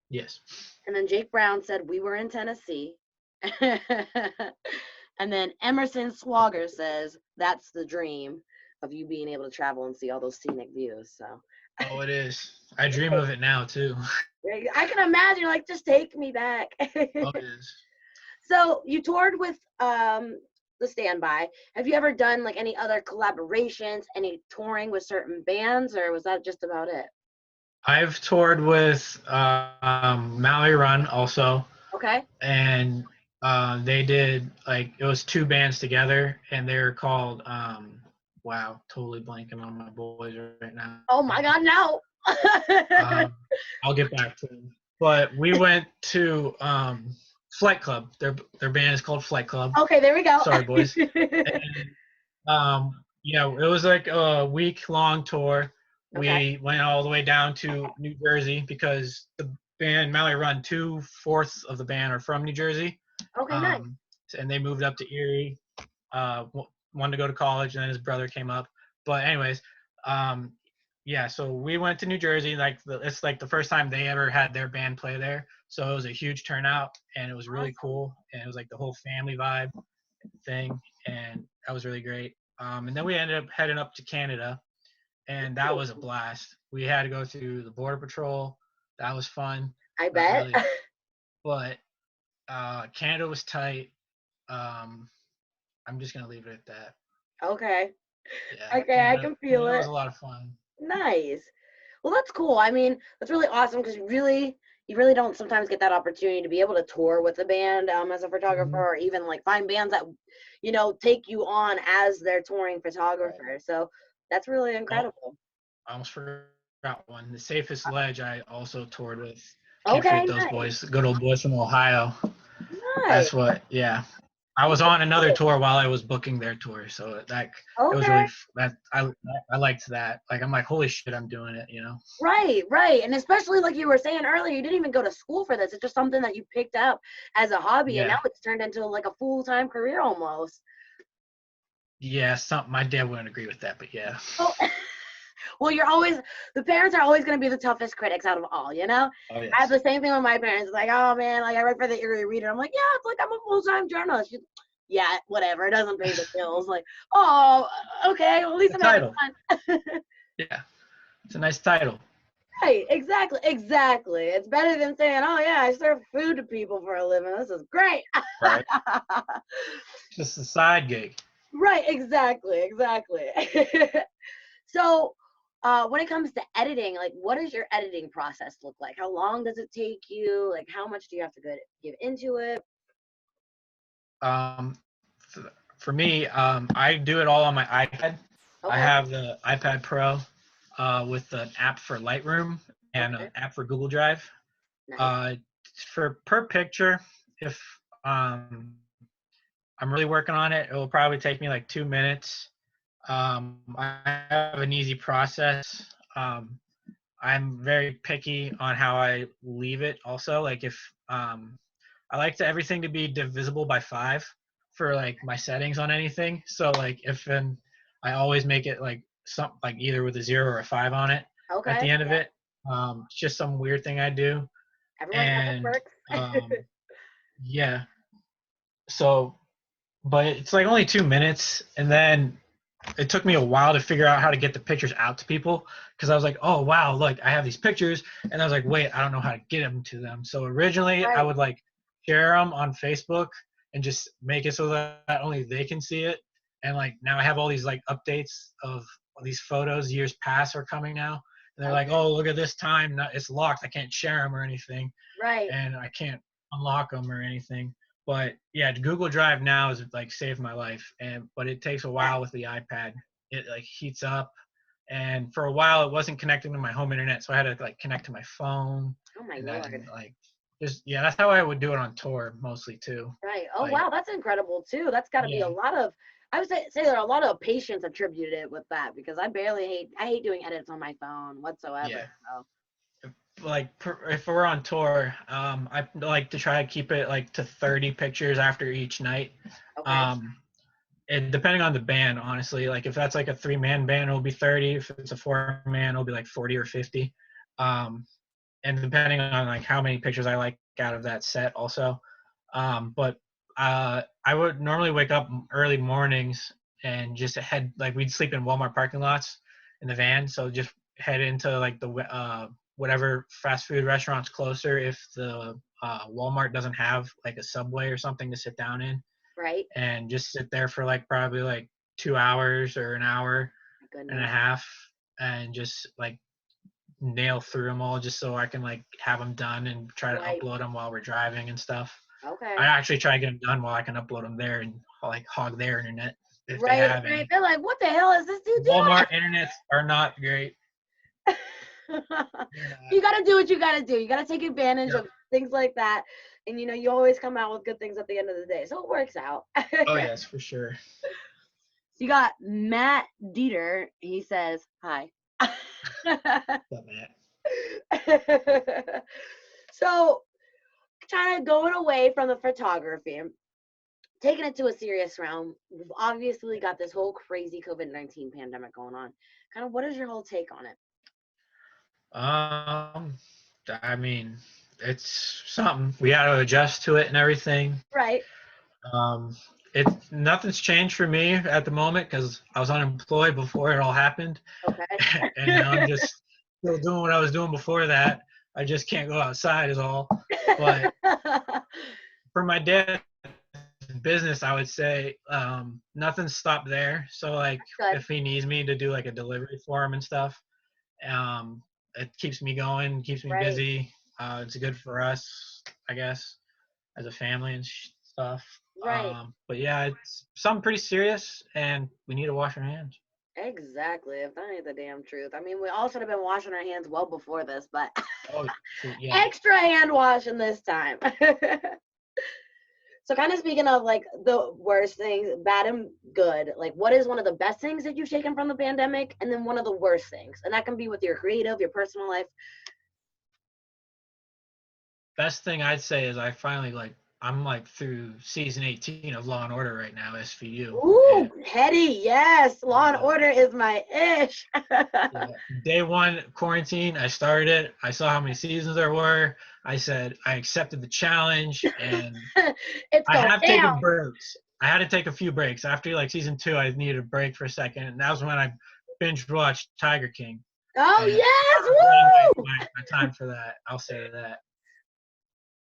[SPEAKER 2] Yes.
[SPEAKER 1] And then Jake Brown said we were in Tennessee. And then Emerson Swagger says that's the dream of you being able to travel and see all those scenic views. So
[SPEAKER 2] Oh, it is. I dream of it now too.
[SPEAKER 1] I can imagine, like, just take me back.
[SPEAKER 2] Oh, it is.
[SPEAKER 1] So you toured with the Standby. Have you ever done like any other collaborations, any touring with certain bands, or was that just about it?
[SPEAKER 2] I've toured with Mallory Run also,
[SPEAKER 1] Okay.
[SPEAKER 2] and they did like it was two bands together, and they were called wow, totally blanking on my boys right now.
[SPEAKER 1] Oh my God, no.
[SPEAKER 2] Um, I'll get back to them. But we went to Flight Club. Their band is called Flight Club.
[SPEAKER 1] Okay, there we go.
[SPEAKER 2] Sorry, boys. And it was like a week-long tour.
[SPEAKER 1] Okay.
[SPEAKER 2] We went all the way down to New Jersey because the band Mallory Run, 2/4 of the band are from New Jersey,
[SPEAKER 1] Okay, nice.
[SPEAKER 2] and they moved up to Erie. Wanted to go to college, and then his brother came up. But anyways, um, yeah. So we went to New Jersey. It's like the first time they ever had their band play there. So it was a huge turnout, and it was really
[SPEAKER 1] Awesome.
[SPEAKER 2] cool. And it was like the whole family vibe thing, and that was really great. And then we ended up heading up to Canada, and that was a blast. We had to go through the border patrol. That was fun.
[SPEAKER 1] I
[SPEAKER 2] Not
[SPEAKER 1] bet.
[SPEAKER 2] really, but Canada was tight. Um, I'm just gonna leave it at that.
[SPEAKER 1] Okay.
[SPEAKER 2] Yeah,
[SPEAKER 1] Okay, I can feel
[SPEAKER 2] Canada was
[SPEAKER 1] it.
[SPEAKER 2] a lot of fun.
[SPEAKER 1] Nice. Well, that's cool. I mean, that's really awesome because you really don't sometimes get that opportunity to be able to tour with a band as a photographer,
[SPEAKER 2] Mm-hmm.
[SPEAKER 1] or even like find bands that, take you on as their touring
[SPEAKER 2] Right.
[SPEAKER 1] photographer. So that's really
[SPEAKER 2] Oh,
[SPEAKER 1] incredible.
[SPEAKER 2] I almost forgot one. The Safest Ledge I also toured with. Can't
[SPEAKER 1] Okay,
[SPEAKER 2] forget those
[SPEAKER 1] nice.
[SPEAKER 2] boys. Good old boys from Ohio.
[SPEAKER 1] Nice.
[SPEAKER 2] That's what. Yeah. I was on another tour while I was booking their tour, so it was
[SPEAKER 1] Okay.
[SPEAKER 2] really that I liked that. Like I'm like, holy shit, I'm doing it, you know?
[SPEAKER 1] Right, right. And especially like you were saying earlier, you didn't even go to school for this. It's just something that you picked up as a hobby, and now
[SPEAKER 2] Yeah,
[SPEAKER 1] it's turned into like a full-time career almost.
[SPEAKER 2] yeah. Something my dad wouldn't agree with that, but yeah.
[SPEAKER 1] Oh, well, the parents are always going to be the toughest critics out of all, you know?
[SPEAKER 2] Oh
[SPEAKER 1] I have
[SPEAKER 2] yes.
[SPEAKER 1] the same thing with my parents. It's like, oh man, like I write for the Erie Reader. I'm like, yeah, it's like I'm a full-time journalist. Yeah, whatever. It doesn't pay the bills. Like, oh, okay. Well, at least
[SPEAKER 2] The
[SPEAKER 1] I'm having
[SPEAKER 2] title.
[SPEAKER 1] fun.
[SPEAKER 2] Yeah, it's a nice title.
[SPEAKER 1] Right, exactly, exactly. It's better than saying, oh yeah, I serve food to people for a living. This is great.
[SPEAKER 2] Right. Just a side gig.
[SPEAKER 1] Right, exactly, exactly. So, when it comes to editing, like, what does your editing process look like? How long does it take you? Like, how much do you have to give into it?
[SPEAKER 2] Um, for me, I do it all on my iPad. I
[SPEAKER 1] Okay,
[SPEAKER 2] have the iPad Pro with an app for Lightroom and
[SPEAKER 1] okay,
[SPEAKER 2] an app for Google Drive.
[SPEAKER 1] nice.
[SPEAKER 2] Uh, for per picture, if um, I'm really working on it, it will probably take me like 2 minutes. I have an easy process. I'm very picky on how I leave it. Also, like if I like everything to be divisible by 5 for like my settings on anything. So like I always make it like like either with a 0 or a 5 on it at
[SPEAKER 1] Okay,
[SPEAKER 2] the end of
[SPEAKER 1] yeah.
[SPEAKER 2] it. It's just some weird thing I do,
[SPEAKER 1] Everyone's got their
[SPEAKER 2] and
[SPEAKER 1] quirks.
[SPEAKER 2] yeah. So, but it's like only 2 minutes, and then it took me a while to figure out how to get the pictures out to people because I was like, oh wow, look, I have these pictures, and I was like, wait, I don't know how to get them to them. So originally, I
[SPEAKER 1] Right.
[SPEAKER 2] would like share them on Facebook and just make it so that only they can see it. And like now I have all these like updates of these photos. Years past are coming now, and they're like,
[SPEAKER 1] Okay.
[SPEAKER 2] oh, look at this time, it's locked. I can't share them or anything,
[SPEAKER 1] Right.
[SPEAKER 2] and I can't unlock them or anything. But yeah, Google Drive now is like saved my life, but it takes a
[SPEAKER 1] Yeah.
[SPEAKER 2] while with the iPad. It like heats up, and for a while it wasn't connecting to my home internet, so I had to like connect to my phone,
[SPEAKER 1] Oh my
[SPEAKER 2] and
[SPEAKER 1] lord.
[SPEAKER 2] then like just yeah, that's how I would do it on tour mostly too.
[SPEAKER 1] Right. Oh,
[SPEAKER 2] Like
[SPEAKER 1] wow. That's incredible too. That's got to be
[SPEAKER 2] yeah,
[SPEAKER 1] a lot of, I would say there are a lot of patience attributed with that because I hate doing edits on my phone whatsoever.
[SPEAKER 2] yeah.
[SPEAKER 1] So,
[SPEAKER 2] Like if we're on tour, I like to try to keep it like to 30 pictures after each night.
[SPEAKER 1] okay.
[SPEAKER 2] Um, and depending on the band, honestly, like if that's like a 3-man band, it'll be 30. If it's a 4-man, it'll be like 40 or 50. Um, and depending on like how many pictures I like out of that set also. But I would normally wake up early mornings and just head, like we'd sleep in Walmart parking lots in the van, so just head into like the whatever fast food restaurants closer if the Walmart doesn't have like a Subway or something to sit down in,
[SPEAKER 1] Right.
[SPEAKER 2] and just sit there for like probably like 2 hours or an hour
[SPEAKER 1] My
[SPEAKER 2] and a
[SPEAKER 1] goodness.
[SPEAKER 2] half and just like nail through them all just so I can like have them done and try to
[SPEAKER 1] Right.
[SPEAKER 2] upload them while we're driving and stuff. I
[SPEAKER 1] Okay.
[SPEAKER 2] actually try to get them done while I can upload them there and like hog their internet if they
[SPEAKER 1] Right.
[SPEAKER 2] have
[SPEAKER 1] Right.
[SPEAKER 2] any.
[SPEAKER 1] They're like, what the hell is this dude
[SPEAKER 2] Walmart internets are not great.
[SPEAKER 1] doing?
[SPEAKER 2] They're not.
[SPEAKER 1] You got to do what you got to do. You got to take advantage
[SPEAKER 2] Yep.
[SPEAKER 1] of things like that. And, you always come out with good things at the end of the day. So it works out.
[SPEAKER 2] Oh yes, for sure.
[SPEAKER 1] You got Matt Dieter. He says, hi.
[SPEAKER 2] What's up, Matt?
[SPEAKER 1] So, kind of going away from the photography, taking it to a serious realm, we've obviously got this whole crazy COVID-19 pandemic going on. Kind of what is your whole take on it?
[SPEAKER 2] Um, I mean, it's something we got to adjust to it and everything.
[SPEAKER 1] Right.
[SPEAKER 2] Um, it nothing's changed for me at the moment because I was unemployed before it all happened, and now I'm
[SPEAKER 1] Okay.
[SPEAKER 2] just still doing what I was doing before that. I just can't go outside is all. But for my dad's business, I would say nothing's stopped there. So like
[SPEAKER 1] Good.
[SPEAKER 2] if he needs me to do like a delivery for him and stuff, um, it keeps me going, keeps me
[SPEAKER 1] Right.
[SPEAKER 2] busy. It's good for us, I guess, as a family and stuff.
[SPEAKER 1] Right.
[SPEAKER 2] But yeah, it's something pretty serious, and we need to wash our hands.
[SPEAKER 1] Exactly. If that ain't the damn truth. I mean, we all should have been washing our hands well before this, but
[SPEAKER 2] Oh, yeah.
[SPEAKER 1] extra hand washing this time. So, kind of speaking of like the worst things, bad and good, like what is one of the best things that you've taken from the pandemic, and then one of the worst things? And that can be with your creative, your personal life.
[SPEAKER 2] Best thing I'd say is I finally like I'm like through season 18 of Law and Order right now, SVU,
[SPEAKER 1] Ooh,
[SPEAKER 2] and
[SPEAKER 1] heady, yes. Law and
[SPEAKER 2] uh,
[SPEAKER 1] Order is my ish.
[SPEAKER 2] yeah, day one quarantine, I started it. I saw how many seasons there were. I said I accepted the challenge, and
[SPEAKER 1] It's
[SPEAKER 2] I
[SPEAKER 1] going
[SPEAKER 2] have
[SPEAKER 1] down.
[SPEAKER 2] taken breaks. I had to take a few breaks after like season 2. I needed a break for a second, and that was when I binge watched Tiger King,
[SPEAKER 1] Oh,
[SPEAKER 2] and
[SPEAKER 1] yes.
[SPEAKER 2] I'm regretting
[SPEAKER 1] Woo!
[SPEAKER 2] my time for that. I'll say that.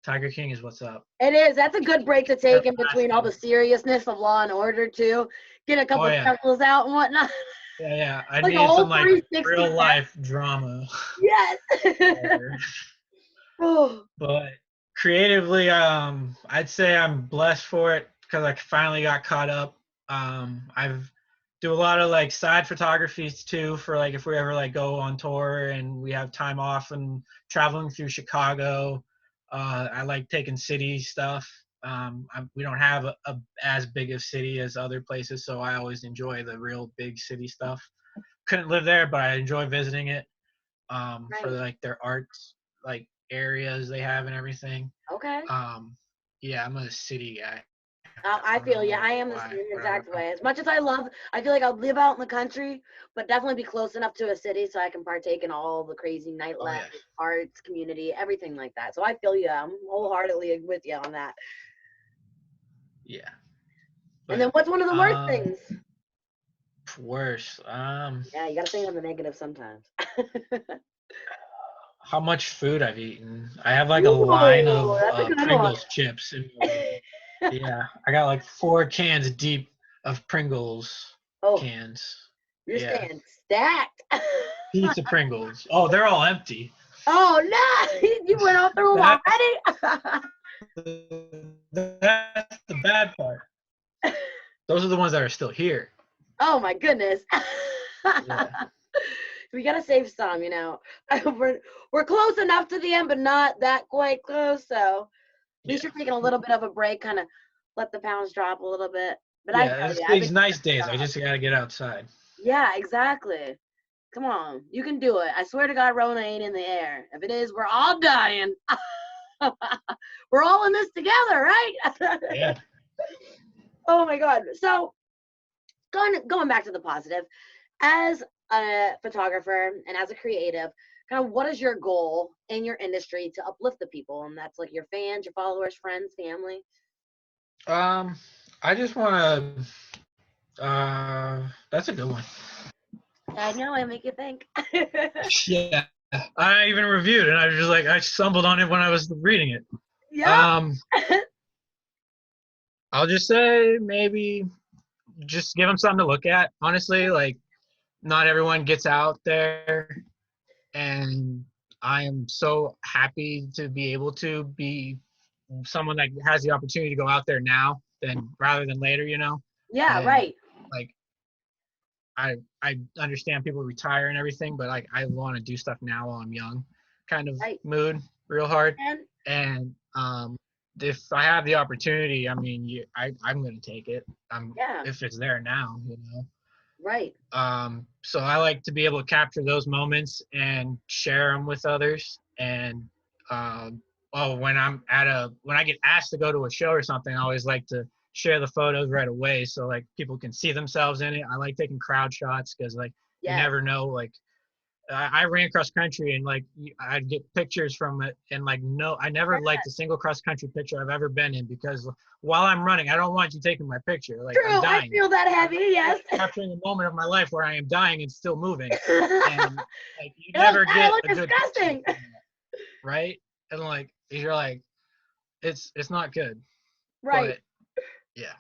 [SPEAKER 2] Tiger King is what's up.
[SPEAKER 1] It is. That's a good break to
[SPEAKER 2] They're
[SPEAKER 1] take in between all the
[SPEAKER 2] fasting.
[SPEAKER 1] seriousness of Law and Order, too. Get a
[SPEAKER 2] Oh
[SPEAKER 1] couple
[SPEAKER 2] yeah,
[SPEAKER 1] chuckles out and whatnot.
[SPEAKER 2] yeah, yeah. I
[SPEAKER 1] Like a
[SPEAKER 2] needed
[SPEAKER 1] whole
[SPEAKER 2] some like
[SPEAKER 1] 360
[SPEAKER 2] real
[SPEAKER 1] there.
[SPEAKER 2] life drama.
[SPEAKER 1] Yes. Oh,
[SPEAKER 2] But creatively, I'd say I'm blessed for it because I finally got caught up. I've do a lot of like side photographies too for like if we ever like go on tour and we have time off and traveling through Chicago. I like taking city stuff. We don't have a as big of city as other places, so I always enjoy the real big city stuff. Couldn't live there, but I enjoy visiting it for
[SPEAKER 1] right.
[SPEAKER 2] like their arts like areas they have and everything.
[SPEAKER 1] Okay.
[SPEAKER 2] Um, yeah, I'm a city guy.
[SPEAKER 1] I
[SPEAKER 2] I don't
[SPEAKER 1] feel you. I
[SPEAKER 2] know
[SPEAKER 1] am the
[SPEAKER 2] why,
[SPEAKER 1] same
[SPEAKER 2] but
[SPEAKER 1] exact way. As much as I feel like I'll live out in the country, but definitely be close enough to a city so I can partake in all the crazy
[SPEAKER 2] oh
[SPEAKER 1] nightlife,
[SPEAKER 2] yeah,
[SPEAKER 1] arts, community, everything like that. So I feel you. I'm wholeheartedly with you on that.
[SPEAKER 2] yeah.
[SPEAKER 1] And
[SPEAKER 2] But
[SPEAKER 1] then what's one of the worst things?
[SPEAKER 2] worse.
[SPEAKER 1] Yeah, you got to think on the negative sometimes.
[SPEAKER 2] How much food I've eaten? I have like a line
[SPEAKER 1] Ooh,
[SPEAKER 2] of
[SPEAKER 1] that's a good one.
[SPEAKER 2] Pringles chips in my room. Yeah, I got like 4 cans deep of Pringles
[SPEAKER 1] Oh,
[SPEAKER 2] cans.
[SPEAKER 1] you're
[SPEAKER 2] Yeah,
[SPEAKER 1] staying stacked.
[SPEAKER 2] pizza Pringles. Oh, they're all empty.
[SPEAKER 1] Oh no, you went all through them
[SPEAKER 2] That's
[SPEAKER 1] already.
[SPEAKER 2] that's the bad part. Those are the ones that are still here.
[SPEAKER 1] Oh my goodness.
[SPEAKER 2] Yeah.
[SPEAKER 1] We gotta save some, you know. We're close enough to the end, but not that quite close. So at
[SPEAKER 2] Yeah.
[SPEAKER 1] least you're taking a little bit of a break, kind of let the pounds drop a little bit. But I
[SPEAKER 2] Yeah,
[SPEAKER 1] feel
[SPEAKER 2] it's
[SPEAKER 1] you. I've been
[SPEAKER 2] these
[SPEAKER 1] keeping
[SPEAKER 2] nice
[SPEAKER 1] it
[SPEAKER 2] days. I
[SPEAKER 1] up.
[SPEAKER 2] just gotta get outside.
[SPEAKER 1] Yeah, exactly. Come on, you can do it. I swear to God, Rona ain't in the air. If it is, we're all dying. We're all in this together, right?
[SPEAKER 2] Yeah.
[SPEAKER 1] Oh my God. So going back to the positive, as a photographer and as a creative, kind of what is your goal in your industry to uplift the people? And that's like your fans, your followers, friends, family.
[SPEAKER 2] Um, I just wanna. That's a good one.
[SPEAKER 1] I know, I make you think.
[SPEAKER 2] Yeah, I even reviewed it. I was just like, I stumbled on it when I was reading it.
[SPEAKER 1] Yeah.
[SPEAKER 2] Um, I'll just say maybe just give them something to look at. Honestly, like not everyone gets out there, and I am so happy to be able to be someone that has the opportunity to go out there now than rather than later, you know.
[SPEAKER 1] Yeah,
[SPEAKER 2] And
[SPEAKER 1] right.
[SPEAKER 2] like I understand people retire and everything, but like I want to do stuff now while I'm young, kind of
[SPEAKER 1] Right.
[SPEAKER 2] mood, real hard.
[SPEAKER 1] And
[SPEAKER 2] And if I have the opportunity, I mean, I'm gonna take it.
[SPEAKER 1] yeah,
[SPEAKER 2] If it's there now, you know.
[SPEAKER 1] right.
[SPEAKER 2] So I like to be able to capture those moments and share them with others. And well, when I get asked to go to a show or something, I always like to share the photos right away so like people can see themselves in it. I like taking crowd shots because like you
[SPEAKER 1] Yes.
[SPEAKER 2] never know. Like I ran cross country and like I'd get pictures from it and like no, I never liked a single cross country picture I've ever been in because while I'm running, I don't want you taking my picture. Like I'm
[SPEAKER 1] True, I
[SPEAKER 2] dying.
[SPEAKER 1] feel that
[SPEAKER 2] I'm
[SPEAKER 1] heavy, yes.
[SPEAKER 2] capturing a moment of my life where I am dying and still moving, and like you never
[SPEAKER 1] I
[SPEAKER 2] get
[SPEAKER 1] look
[SPEAKER 2] a good picture
[SPEAKER 1] disgusting.
[SPEAKER 2] from that, right? And like you're like it's not good,
[SPEAKER 1] Right.
[SPEAKER 2] but yeah,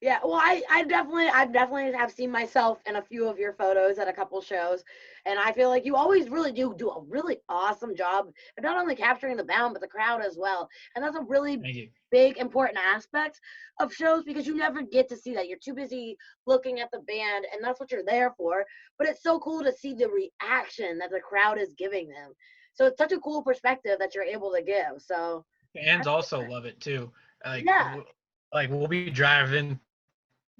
[SPEAKER 1] Yeah, well, I definitely have seen myself in a few of your photos at a couple shows, and I feel like you always really do a really awesome job of not only capturing the band but the crowd as well, and that's a really
[SPEAKER 2] thank you.
[SPEAKER 1] big important aspect of shows because you never get to see that. You're too busy looking at the band, and that's what you're there for. But it's so cool to see the reaction that the crowd is giving them. So it's such a cool perspective that you're able to give. So
[SPEAKER 2] Fans
[SPEAKER 1] that's
[SPEAKER 2] also
[SPEAKER 1] different.
[SPEAKER 2] love it too. Like
[SPEAKER 1] Yeah,
[SPEAKER 2] like we'll be driving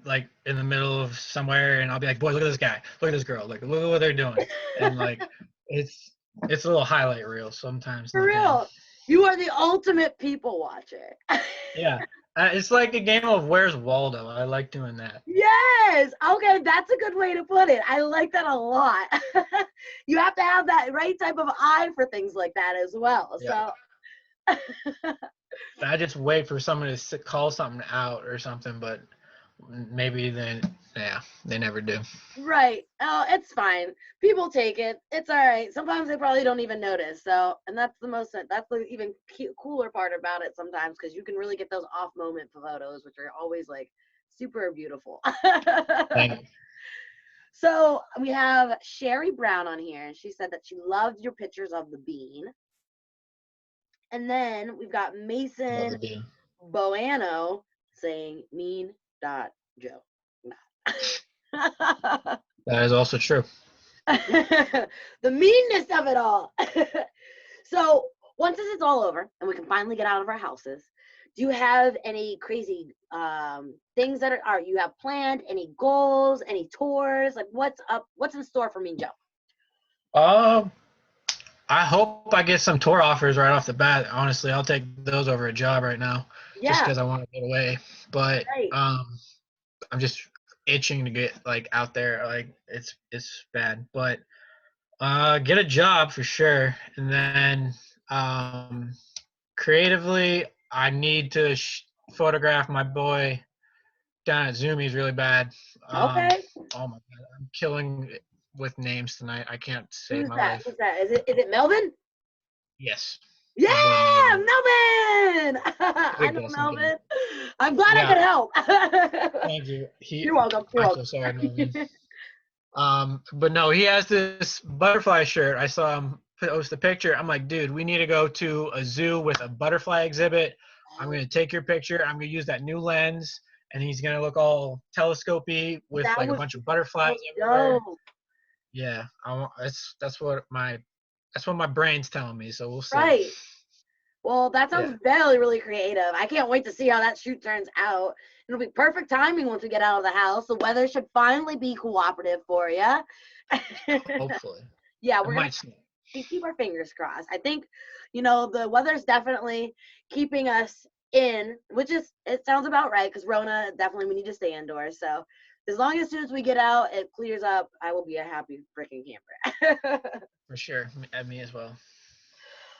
[SPEAKER 2] like in the middle of somewhere and I'll be like, boy, look at this guy, look at this girl, like look at what they're doing, and like it's it's a little highlight reel sometimes in
[SPEAKER 1] for
[SPEAKER 2] the band.
[SPEAKER 1] real. You are the ultimate people watcher.
[SPEAKER 2] Yeah, it's like a game of Where's Waldo. I like doing that.
[SPEAKER 1] Yes. Okay, that's a good way to put it. I like that a lot. You have to have that right type of eye for things like that as well.
[SPEAKER 2] Yeah,
[SPEAKER 1] So,
[SPEAKER 2] I just wait for someone to call something out or something, but maybe then yeah, they never do.
[SPEAKER 1] right. Oh, it's fine. People take it. It's all right. Sometimes they probably don't even notice. So, and that's the even cooler part about it sometimes because you can really get those off moment photos, which are always like super beautiful.
[SPEAKER 2] Thank you.
[SPEAKER 1] So we have Sherry Brown on here, and she said that she loved your pictures of the bean. And then we've got
[SPEAKER 2] Love
[SPEAKER 1] Mason
[SPEAKER 2] the bean.
[SPEAKER 1] Boano saying mean dot Joe.
[SPEAKER 2] That is also true.
[SPEAKER 1] The meanness of it all. So once this is all over and we can finally get out of our houses, do you have any crazy things that are you have planned? Any goals? Any tours? Like what's up? What's in store for Mean Joe?
[SPEAKER 2] Um, I hope I get some tour offers right off the bat. Honestly, I'll take those over a job right now, just
[SPEAKER 1] Yeah,
[SPEAKER 2] because I want to get away. But
[SPEAKER 1] right.
[SPEAKER 2] I'm just itching to get like out there. Like it's bad, but get a job for sure, and then creatively, I need to photograph my boy down at Zoomies really bad. Um,
[SPEAKER 1] Okay.
[SPEAKER 2] oh my god, I'm killing it with names tonight. I can't save
[SPEAKER 1] Who's
[SPEAKER 2] my
[SPEAKER 1] that?
[SPEAKER 2] life.
[SPEAKER 1] Who's that? Is it Melvin?
[SPEAKER 2] Yes,
[SPEAKER 1] Yeah,
[SPEAKER 2] my boy Melvin.
[SPEAKER 1] Melvin. I
[SPEAKER 2] Good
[SPEAKER 1] know
[SPEAKER 2] guessing game.
[SPEAKER 1] Melvin. I'm glad I
[SPEAKER 2] Yeah,
[SPEAKER 1] could help.
[SPEAKER 2] thank you.
[SPEAKER 1] You're welcome. You're
[SPEAKER 2] I'm so
[SPEAKER 1] welcome.
[SPEAKER 2] sorry, Melvin. But no, he has this butterfly shirt. I saw him post a picture. I'm like, dude, we need to go to a zoo with a butterfly exhibit. I'm
[SPEAKER 1] Oh,
[SPEAKER 2] gonna take your picture. I'm gonna use that new lens, and he's gonna look all telescopy with
[SPEAKER 1] that
[SPEAKER 2] like a
[SPEAKER 1] was
[SPEAKER 2] bunch of butterflies
[SPEAKER 1] so
[SPEAKER 2] everywhere.
[SPEAKER 1] dope.
[SPEAKER 2] Yeah, that's what my brain's telling me. So we'll see.
[SPEAKER 1] Right. Well, that
[SPEAKER 2] Yeah,
[SPEAKER 1] sounds really, really creative. I can't wait to see how that shoot turns out. It'll be perfect timing once we get out of the house. The weather should finally be cooperative for you.
[SPEAKER 2] hopefully.
[SPEAKER 1] Yeah,
[SPEAKER 2] It
[SPEAKER 1] we're gonna
[SPEAKER 2] might snow.
[SPEAKER 1] keep our fingers crossed. I think, the weather's definitely keeping us in, which is it sounds about right because Rona definitely we need to stay indoors. So as soon as we get out, it clears up. I will be a happy freaking camper.
[SPEAKER 2] For sure. At me as well.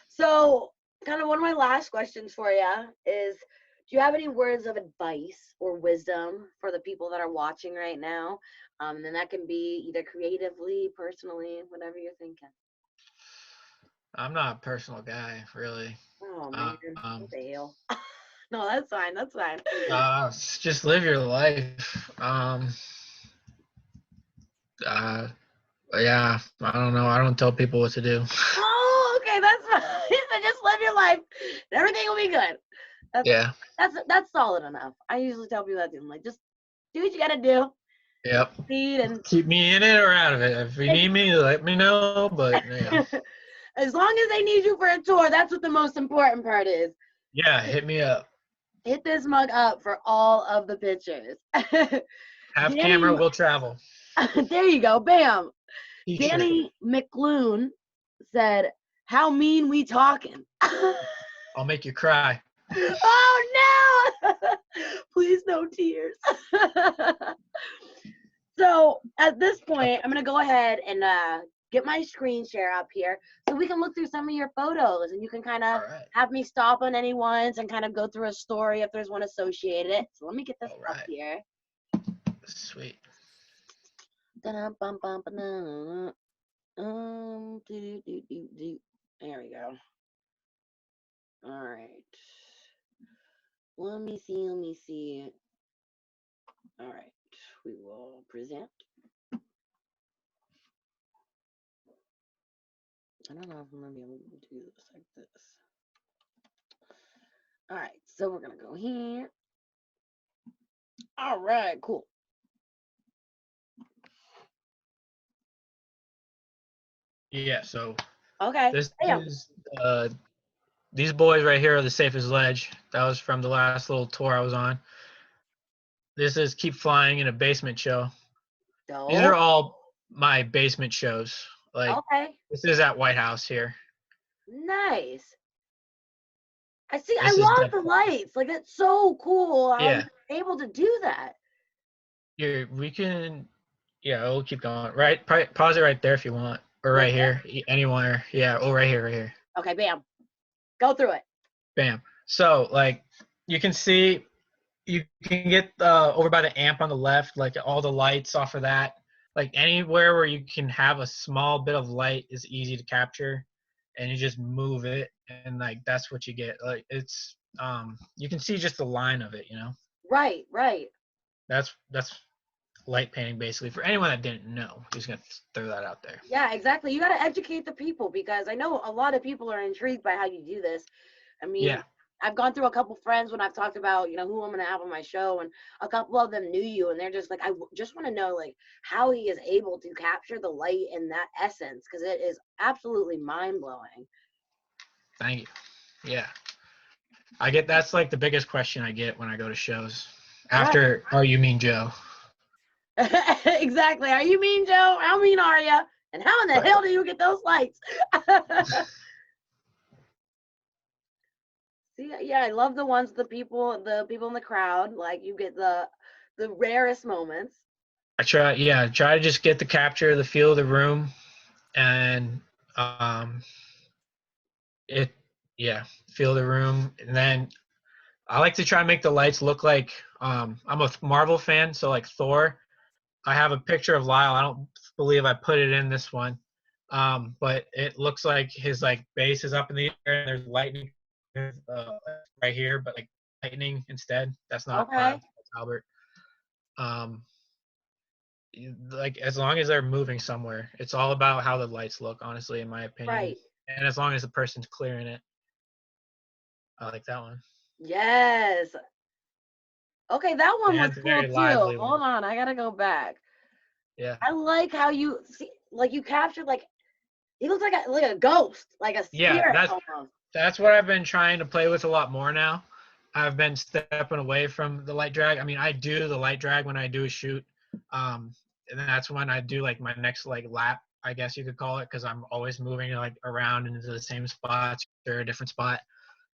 [SPEAKER 1] So, kind of one of my last questions for you is, do you have any words of advice or wisdom for the people that are watching right now? And that can be either creatively, personally, whatever you're thinking.
[SPEAKER 2] I'm not a personal guy, really.
[SPEAKER 1] Oh man,
[SPEAKER 2] Um,
[SPEAKER 1] what the hell? No, that's fine. That's fine.
[SPEAKER 2] just live your life. Uh, yeah, I don't know. I don't tell people what to do.
[SPEAKER 1] Oh, okay, that's fine. So just live your life, and everything will be good. That's
[SPEAKER 2] Yeah.
[SPEAKER 1] that's solid enough. I usually tell people that too. I'm like, just do what you gotta do.
[SPEAKER 2] Yep.
[SPEAKER 1] Succeed and
[SPEAKER 2] Keep me in it or out of it. If you need me, let me know. But yeah,
[SPEAKER 1] as long as they need you for a tour, that's what the most important part is.
[SPEAKER 2] yeah, hit me up.
[SPEAKER 1] Hit this mug up for all of the pictures.
[SPEAKER 2] Have
[SPEAKER 1] Danny,
[SPEAKER 2] camera, will travel.
[SPEAKER 1] there you go, bam.
[SPEAKER 2] T-shirt.
[SPEAKER 1] Danny McLoon said, "How mean we talking?"
[SPEAKER 2] I'll make you cry.
[SPEAKER 1] Oh no! Please no tears. So at this point, I'm gonna go ahead and get my screen share up here so we can look through some of your photos and you can kind of
[SPEAKER 2] All right.
[SPEAKER 1] have me stop on any ones and kind of go through a story if there's one associated. So let me get this
[SPEAKER 2] All
[SPEAKER 1] up
[SPEAKER 2] right.
[SPEAKER 1] here.
[SPEAKER 2] Sweet.
[SPEAKER 1] There we go. All right. Let me see. Let me see. All right. We will present. I don't know if I'm gonna be able to do this like this. All right, so we're gonna go here. All right, cool.
[SPEAKER 2] Yeah. So
[SPEAKER 1] Okay,
[SPEAKER 2] this
[SPEAKER 1] damn.
[SPEAKER 2] is these boys right here are the safest ledge. That was from the last little tour I was on. This is Keep Flying in a basement show. These are
[SPEAKER 1] Dope.
[SPEAKER 2] all my basement shows. Like
[SPEAKER 1] Okay,
[SPEAKER 2] this is at White House here.
[SPEAKER 1] nice. I see. I
[SPEAKER 2] This is
[SPEAKER 1] love
[SPEAKER 2] dead
[SPEAKER 1] the
[SPEAKER 2] fun.
[SPEAKER 1] lights. Like it's so cool how
[SPEAKER 2] Yeah.
[SPEAKER 1] you're able to do that.
[SPEAKER 2] Here we can. Yeah, we'll keep going. Right, pause it right there if you want, or
[SPEAKER 1] Right
[SPEAKER 2] right here, anywhere. Yeah. Oh, right here, right here.
[SPEAKER 1] there. Okay, bam. Go through it.
[SPEAKER 2] Bam. So like you can see, you can get over by the amp on the left, like all the lights off of that. Like anywhere where you can have a small bit of light is easy to capture, and you just move it, and like that's what you get. Like it's you can see just the line of it.
[SPEAKER 1] Right, right.
[SPEAKER 2] That's light painting basically. For anyone that didn't know, just gonna throw that out there.
[SPEAKER 1] Yeah, exactly. You got to educate the people because I know a lot of people are intrigued by how you do this. I mean,
[SPEAKER 2] Yeah.
[SPEAKER 1] I've gone through a couple friends when I've talked about, who I'm going to have on my show, and a couple of them knew you, and they're just like, just want to know, like, how he is able to capture the light in that essence because it is absolutely mind blowing.
[SPEAKER 2] Thank you. Yeah. I get that's like the biggest question I get when I go to shows.
[SPEAKER 1] Right.
[SPEAKER 2] After, oh, you mean Joe?
[SPEAKER 1] Exactly. Are you mean, Joe? How mean are you? And how in the
[SPEAKER 2] Right.
[SPEAKER 1] hell do you get those lights? See, yeah, I love the ones the people in the crowd. Like you get the rarest moments.
[SPEAKER 2] I try to just get the capture, the feel of the room, and um, it, yeah, feel the room, and then I like to try and make the lights look like I'm a Marvel fan, so like Thor. I have a picture of Lyle. I don't believe I put it in this one, but it looks like his like base is up in the air and there's lightning right here, but like lightning instead. That's not Lyle.
[SPEAKER 1] Okay.
[SPEAKER 2] That's Albert. Um, like as long as they're moving somewhere, it's all about how the lights look. Honestly, in my opinion,
[SPEAKER 1] Right.
[SPEAKER 2] and as long as the person's clearing it, I like that one.
[SPEAKER 1] Yes. Okay, that one
[SPEAKER 2] And
[SPEAKER 1] was
[SPEAKER 2] it's a
[SPEAKER 1] cool
[SPEAKER 2] very
[SPEAKER 1] too.
[SPEAKER 2] lively one.
[SPEAKER 1] Hold on, I gotta go back.
[SPEAKER 2] Yeah.
[SPEAKER 1] I like how you see. like you captured like he looks like a ghost, like a
[SPEAKER 2] Yeah,
[SPEAKER 1] spirit
[SPEAKER 2] that's
[SPEAKER 1] almost.
[SPEAKER 2] that's what I've been trying to play with a lot more now. I've been stepping away from the light drag. I mean, I do the light drag when I do a shoot, and that's when I do like my next like lap, I guess you could call it, because I'm always moving like around into the same spots or a different spot.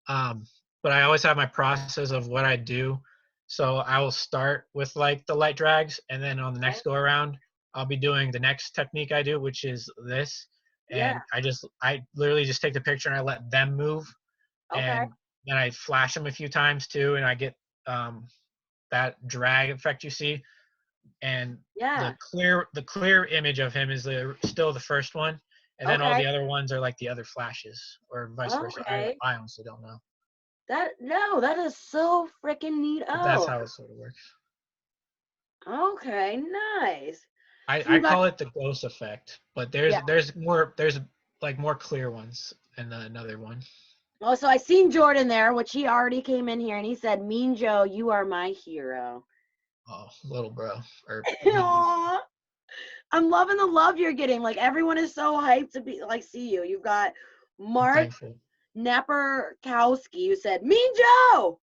[SPEAKER 2] Um, but I always have my process of what I do. So I will start with like the light drags, and then on the
[SPEAKER 1] Okay.
[SPEAKER 2] next go around, I'll be doing the next technique I do, which is this.
[SPEAKER 1] Yeah.
[SPEAKER 2] And I literally just take the picture and I let them move,
[SPEAKER 1] Okay.
[SPEAKER 2] and then I flash them a few times too, and I get um, that drag effect you see. And
[SPEAKER 1] Yeah.
[SPEAKER 2] the clear image of him is still the first one, and then all
[SPEAKER 1] Okay.
[SPEAKER 2] the other ones are like the other flashes, or vice versa.
[SPEAKER 1] Okay.
[SPEAKER 2] I honestly don't know.
[SPEAKER 1] That is so freaking neat.
[SPEAKER 2] But that's
[SPEAKER 1] Oh.
[SPEAKER 2] how it sort of works.
[SPEAKER 1] Okay. Nice. So
[SPEAKER 2] I
[SPEAKER 1] you got
[SPEAKER 2] call it the ghost effect, but
[SPEAKER 1] yeah.
[SPEAKER 2] there's like more clear ones in another one.
[SPEAKER 1] Oh, so I seen Jordan there, which he already came in here and he said, "Mean Joe, you are my hero."
[SPEAKER 2] Oh, little bro or mean.
[SPEAKER 1] Aw, I'm loving the love you're getting. Like everyone is so hyped to be like see you. You've got
[SPEAKER 2] I'm
[SPEAKER 1] Mark
[SPEAKER 2] thankful.
[SPEAKER 1] Napperkowski who said, "Mean Joe,"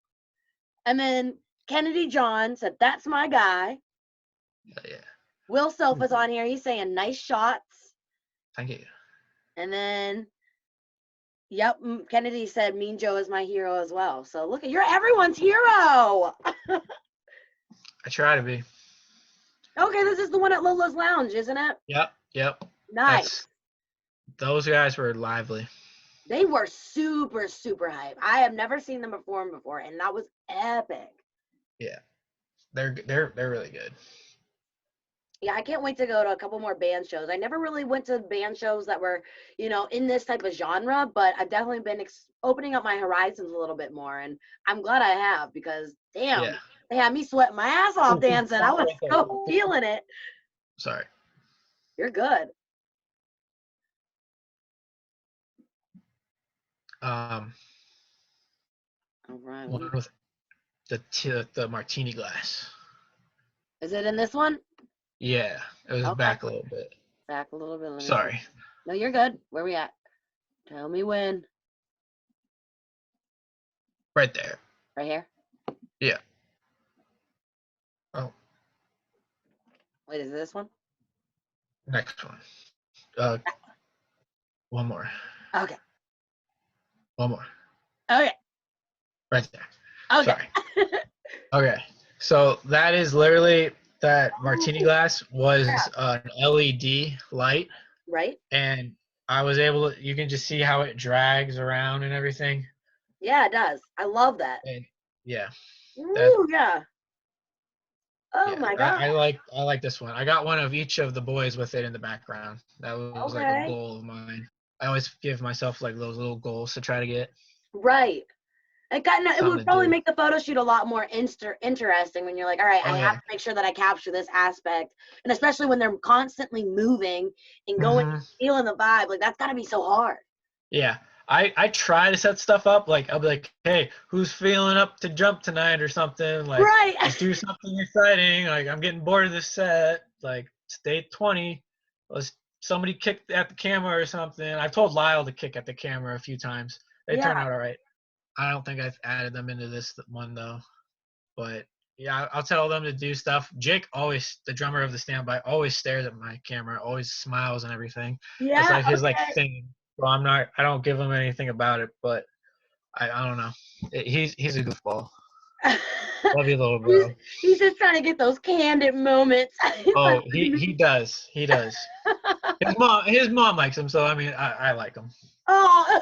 [SPEAKER 1] and then Kennedy John said, "That's my guy."
[SPEAKER 2] Yeah.
[SPEAKER 1] Will Sofa's
[SPEAKER 2] Mhm.
[SPEAKER 1] on here. He's saying, "Nice shots,"
[SPEAKER 2] Thank you.
[SPEAKER 1] and then yep, Kennedy said, "Mean Joe is my hero as well." So look at you're everyone's hero.
[SPEAKER 2] I try to be.
[SPEAKER 1] Okay, this is the one at Lola's Lounge, isn't it?
[SPEAKER 2] Yep. Yep.
[SPEAKER 1] Nice.
[SPEAKER 2] That's those guys were lively.
[SPEAKER 1] They were super, super hype. I have never seen them perform before, and that was epic.
[SPEAKER 2] Yeah. They're really good.
[SPEAKER 1] Yeah, I can't wait to go to a couple more band shows. I never really went to band shows that were, in this type of genre, but I've definitely been opening up my horizons a little bit more, and I'm glad I have because
[SPEAKER 2] Yeah.
[SPEAKER 1] damn, they had me sweating my ass off
[SPEAKER 2] Ooh, ooh,
[SPEAKER 1] dancing. I
[SPEAKER 2] stop
[SPEAKER 1] was
[SPEAKER 2] right there.
[SPEAKER 1] so feeling it.
[SPEAKER 2] Sorry.
[SPEAKER 1] You're good.
[SPEAKER 2] Um,
[SPEAKER 1] All right, let
[SPEAKER 2] one
[SPEAKER 1] me.
[SPEAKER 2] with the martini glass.
[SPEAKER 1] Is it in this one?
[SPEAKER 2] Yeah, it was
[SPEAKER 1] Okay,
[SPEAKER 2] back a little bit.
[SPEAKER 1] back a little bit. Let me see.
[SPEAKER 2] Sorry.
[SPEAKER 1] No, you're good. Where we at? Tell me when.
[SPEAKER 2] Right there.
[SPEAKER 1] Right here.
[SPEAKER 2] Yeah. Oh,
[SPEAKER 1] Wait, is it this one?
[SPEAKER 2] next one. Uh, one more.
[SPEAKER 1] Okay.
[SPEAKER 2] One more.
[SPEAKER 1] Okay.
[SPEAKER 2] Right there.
[SPEAKER 1] Okay.
[SPEAKER 2] Sorry. Okay. So that is literally that martini glass was an LED light,
[SPEAKER 1] Right?
[SPEAKER 2] and I was able to. You can just see how it drags around and everything.
[SPEAKER 1] Yeah, it does. I love that.
[SPEAKER 2] And yeah, that
[SPEAKER 1] Woo, yeah. Oh
[SPEAKER 2] yeah,
[SPEAKER 1] my God.
[SPEAKER 2] I like this one. I got one of each of the boys with it in the background. That was like a
[SPEAKER 1] Okay.
[SPEAKER 2] goal of mine. I always give myself like those little goals to try to get
[SPEAKER 1] Right. It would
[SPEAKER 2] something to
[SPEAKER 1] probably
[SPEAKER 2] do.
[SPEAKER 1] make the photo shoot a lot more interesting when you're like, all right, I
[SPEAKER 2] Oh
[SPEAKER 1] have
[SPEAKER 2] yeah.
[SPEAKER 1] to make sure that I capture this aspect. And especially when they're constantly moving and going,
[SPEAKER 2] Hmm.
[SPEAKER 1] feeling the vibe. Like, that's got to be so hard.
[SPEAKER 2] Yeah. I try to set stuff up like I'll be like, hey, who's feeling up to jump tonight or something? Like,
[SPEAKER 1] Right.
[SPEAKER 2] let's do something exciting. Like, I'm getting bored of this set. Like, it's day 20. Let's somebody kick at the camera or something. I've told Lyle to kick at the camera a few times. They
[SPEAKER 1] Yeah.
[SPEAKER 2] turn out all right. I don't think I've added them into this one though. But yeah, I'll tell them to do stuff. Jake always, the drummer of the standby, always stares at my camera, always smiles and everything. It's
[SPEAKER 1] Yeah.
[SPEAKER 2] like his like
[SPEAKER 1] Okay.
[SPEAKER 2] thing. So I don't give him anything about it, but I don't know. He's a goofball. Love you, little
[SPEAKER 1] he's,
[SPEAKER 2] bro.
[SPEAKER 1] he's just trying to get those candid moments.
[SPEAKER 2] Oh, he does. He does. His mom likes him, so I mean I like him.
[SPEAKER 1] Oh,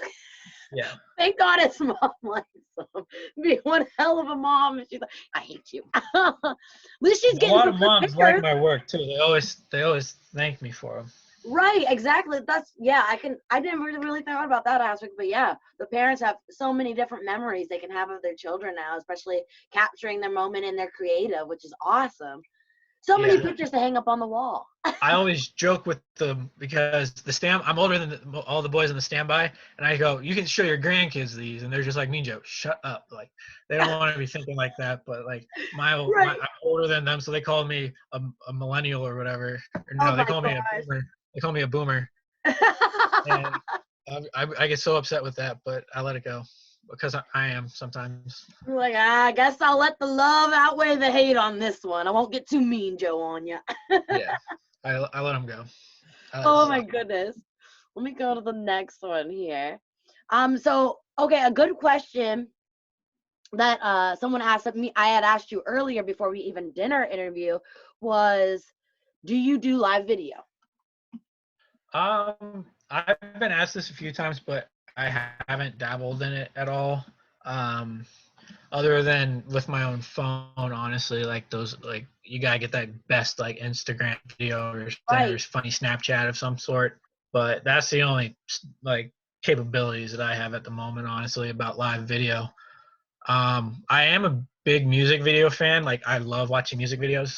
[SPEAKER 2] Yeah.
[SPEAKER 1] thank God his mom likes him. Be one hell of a mom. And she's like, I hate you. At least she's
[SPEAKER 2] A
[SPEAKER 1] getting
[SPEAKER 2] lot
[SPEAKER 1] some
[SPEAKER 2] of
[SPEAKER 1] good
[SPEAKER 2] moms like
[SPEAKER 1] pictures.
[SPEAKER 2] my work too. They always thank me for them.
[SPEAKER 1] Right, exactly. Yeah, I didn't really think about that aspect, but yeah, the parents have so many different memories they can have of their children now, especially capturing their moment in their creative, which is awesome. So many
[SPEAKER 2] Yeah.
[SPEAKER 1] pictures to hang up on the wall.
[SPEAKER 2] I always joke with them because I'm older than all the boys in the standby, and I go, "You can show your grandkids these," and they're just like, "Me, Joe, shut up!" Like they don't want to be thinking like that, but like
[SPEAKER 1] Right.
[SPEAKER 2] I'm older than them, so they call me a millennial or whatever. Or
[SPEAKER 1] Oh
[SPEAKER 2] no, they
[SPEAKER 1] my
[SPEAKER 2] call me a
[SPEAKER 1] gosh.
[SPEAKER 2] boomer. They call me a boomer, and I get so upset with that, but I let it go because I am sometimes.
[SPEAKER 1] You're like, I guess I'll let the love outweigh the hate on this one. I won't get too mean, Joe, on you.
[SPEAKER 2] Yeah, I let them go. I let it
[SPEAKER 1] Oh my
[SPEAKER 2] slide.
[SPEAKER 1] goodness. Let me go to the next one here. So okay, a good question that someone asked of me, I had asked you earlier before we even did our interview, was, do you do live video?
[SPEAKER 2] I've been asked this a few times, but I haven't dabbled in it at all. Other than with my own phone, honestly, like those, like you gotta get that best like Instagram video or
[SPEAKER 1] Right.
[SPEAKER 2] funny Snapchat of some sort. But that's the only like capabilities that I have at the moment, honestly, about live video. I am a big music video fan. Like I love watching music videos.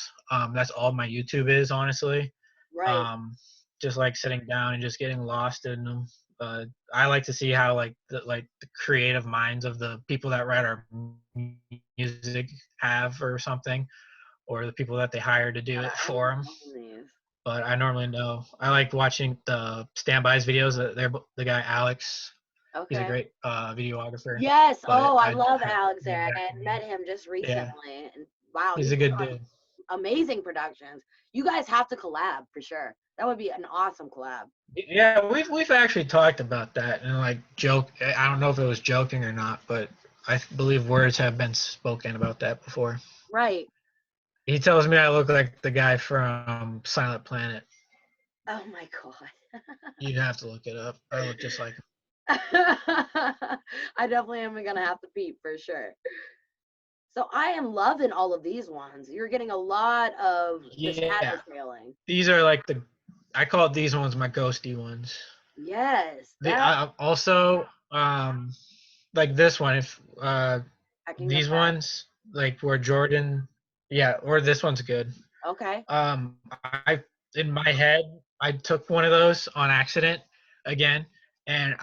[SPEAKER 2] That's all my YouTube is, honestly.
[SPEAKER 1] Right.
[SPEAKER 2] Um, just like sitting down and just getting lost in them. I like to see how like the creative minds of the people that write our music have or something, or the people that they hire to do it
[SPEAKER 1] I
[SPEAKER 2] for them.
[SPEAKER 1] love these.
[SPEAKER 2] But I normally know. I like watching the standbys videos. They're the guy Alex. He's a
[SPEAKER 1] Okay.
[SPEAKER 2] great videographer.
[SPEAKER 1] Yes.
[SPEAKER 2] But
[SPEAKER 1] Oh, I
[SPEAKER 2] I
[SPEAKER 1] love
[SPEAKER 2] have
[SPEAKER 1] Alex
[SPEAKER 2] the
[SPEAKER 1] Eric.
[SPEAKER 2] exact
[SPEAKER 1] I had
[SPEAKER 2] name.
[SPEAKER 1] met him just
[SPEAKER 2] Yeah,
[SPEAKER 1] recently, and wow,
[SPEAKER 2] he's
[SPEAKER 1] he
[SPEAKER 2] a
[SPEAKER 1] puts
[SPEAKER 2] good
[SPEAKER 1] on
[SPEAKER 2] dude.
[SPEAKER 1] amazing productions. You guys have to collab for sure. That would be an awesome collab.
[SPEAKER 2] Yeah, we've actually talked about that and like joke. I don't know if it was joking or not, but I believe words have been spoken about that before.
[SPEAKER 1] Right.
[SPEAKER 2] He tells me I look like the guy from Silent Planet.
[SPEAKER 1] Oh my god.
[SPEAKER 2] You'd have to look it up. I look just like him.
[SPEAKER 1] I definitely am gonna have to peep for sure. So I am loving all of these ones. You're getting a lot of the
[SPEAKER 2] Yeah,
[SPEAKER 1] shadow trailing.
[SPEAKER 2] these are like I call it these ones my ghosty ones.
[SPEAKER 1] Yes,
[SPEAKER 2] The
[SPEAKER 1] that
[SPEAKER 2] also like this one if
[SPEAKER 1] I can get
[SPEAKER 2] these
[SPEAKER 1] that.
[SPEAKER 2] ones like where Jordan, yeah, or this one's good.
[SPEAKER 1] Okay.
[SPEAKER 2] I in my head I took one of those on accident again, and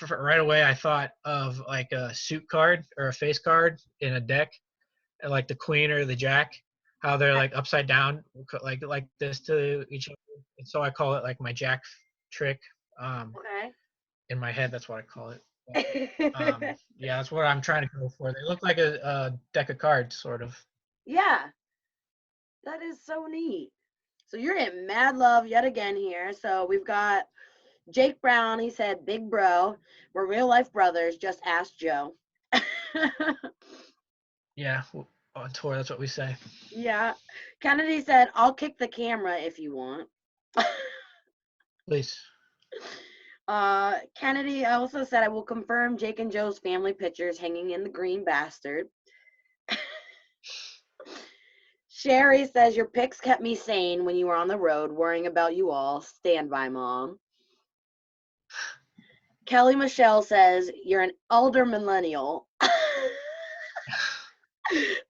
[SPEAKER 2] right away I thought of like a suit card or a face card in a deck, like the queen or the jack, how they're like upside down, like this to each other. And so I call it like my jack trick. Um, in my head, that's what I call it. But,
[SPEAKER 1] Okay.
[SPEAKER 2] yeah, that's what I'm trying to go for. They look like a deck of cards, sort of.
[SPEAKER 1] Yeah, that is so neat. So you're in mad love yet again here. So we've got Jake Brown. He said, "Big bro, we're real life brothers. Just ask Joe."
[SPEAKER 2] Yeah, on tour, that's what we say.
[SPEAKER 1] Yeah. Kennedy said, "I'll kick the camera if you want."
[SPEAKER 2] Please.
[SPEAKER 1] Kennedy also said, "I will confirm Jake and Joe's family pictures hanging in the green bastard." Sherry says, "Your pics kept me sane when you were on the road, worrying about you all. Stand by, mom." Kelly Michelle says, "You're an elder millennial."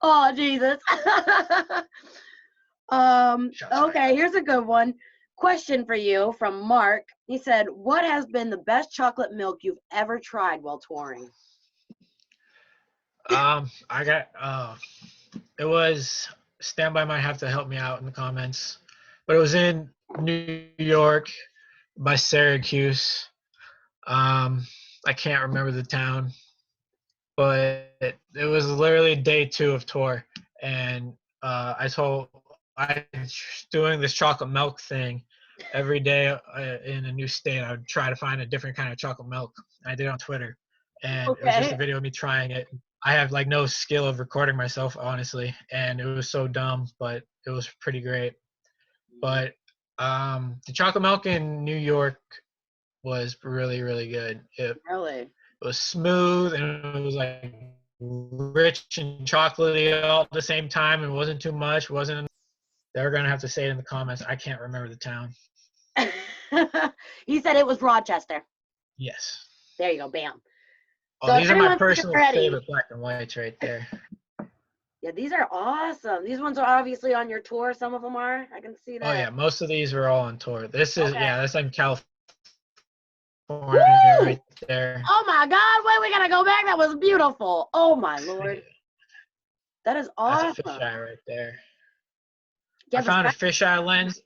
[SPEAKER 1] Oh, Jesus.
[SPEAKER 2] Shots fired.
[SPEAKER 1] Okay, here's a good one. Question for you from Mark. He said, "What has been the best chocolate milk you've ever tried while touring?"
[SPEAKER 2] I got it was Standby might have to help me out in the comments, but it was in New York by Syracuse. I can't remember the town, but it was literally day 2 of tour, and I was doing this chocolate milk thing every day in a new state. I would try to find a different kind of chocolate milk. I did it on Twitter, and it was just a
[SPEAKER 1] Okay.
[SPEAKER 2] video of me trying it. I have like no skill of recording myself, honestly, and it was so dumb, but it was pretty great. But the chocolate milk in New York was really, really good.
[SPEAKER 1] Really?
[SPEAKER 2] It was smooth and it was like rich and chocolatey all at the same time. It wasn't too much. Wasn't. They're gonna have to say it in the comments. I can't remember the town.
[SPEAKER 1] He said it was Rochester.
[SPEAKER 2] Yes.
[SPEAKER 1] There you go. Bam.
[SPEAKER 2] Oh,
[SPEAKER 1] So if
[SPEAKER 2] these are my
[SPEAKER 1] anyone's getting
[SPEAKER 2] personal
[SPEAKER 1] ready,
[SPEAKER 2] favorite black and whites right there.
[SPEAKER 1] yeah, these are awesome. These ones are obviously on your tour. Some of them are. I can see
[SPEAKER 2] Oh
[SPEAKER 1] that.
[SPEAKER 2] yeah, most of these were all on tour. This is
[SPEAKER 1] Okay.
[SPEAKER 2] yeah, that's in California
[SPEAKER 1] Woo!
[SPEAKER 2] right there.
[SPEAKER 1] Oh my God! Wait, we gotta go back. That was beautiful. Oh my Lord, that is
[SPEAKER 2] That's a
[SPEAKER 1] awesome.
[SPEAKER 2] fisheye right there. I
[SPEAKER 1] Yeah, the
[SPEAKER 2] found a
[SPEAKER 1] spec.
[SPEAKER 2] fisheye lens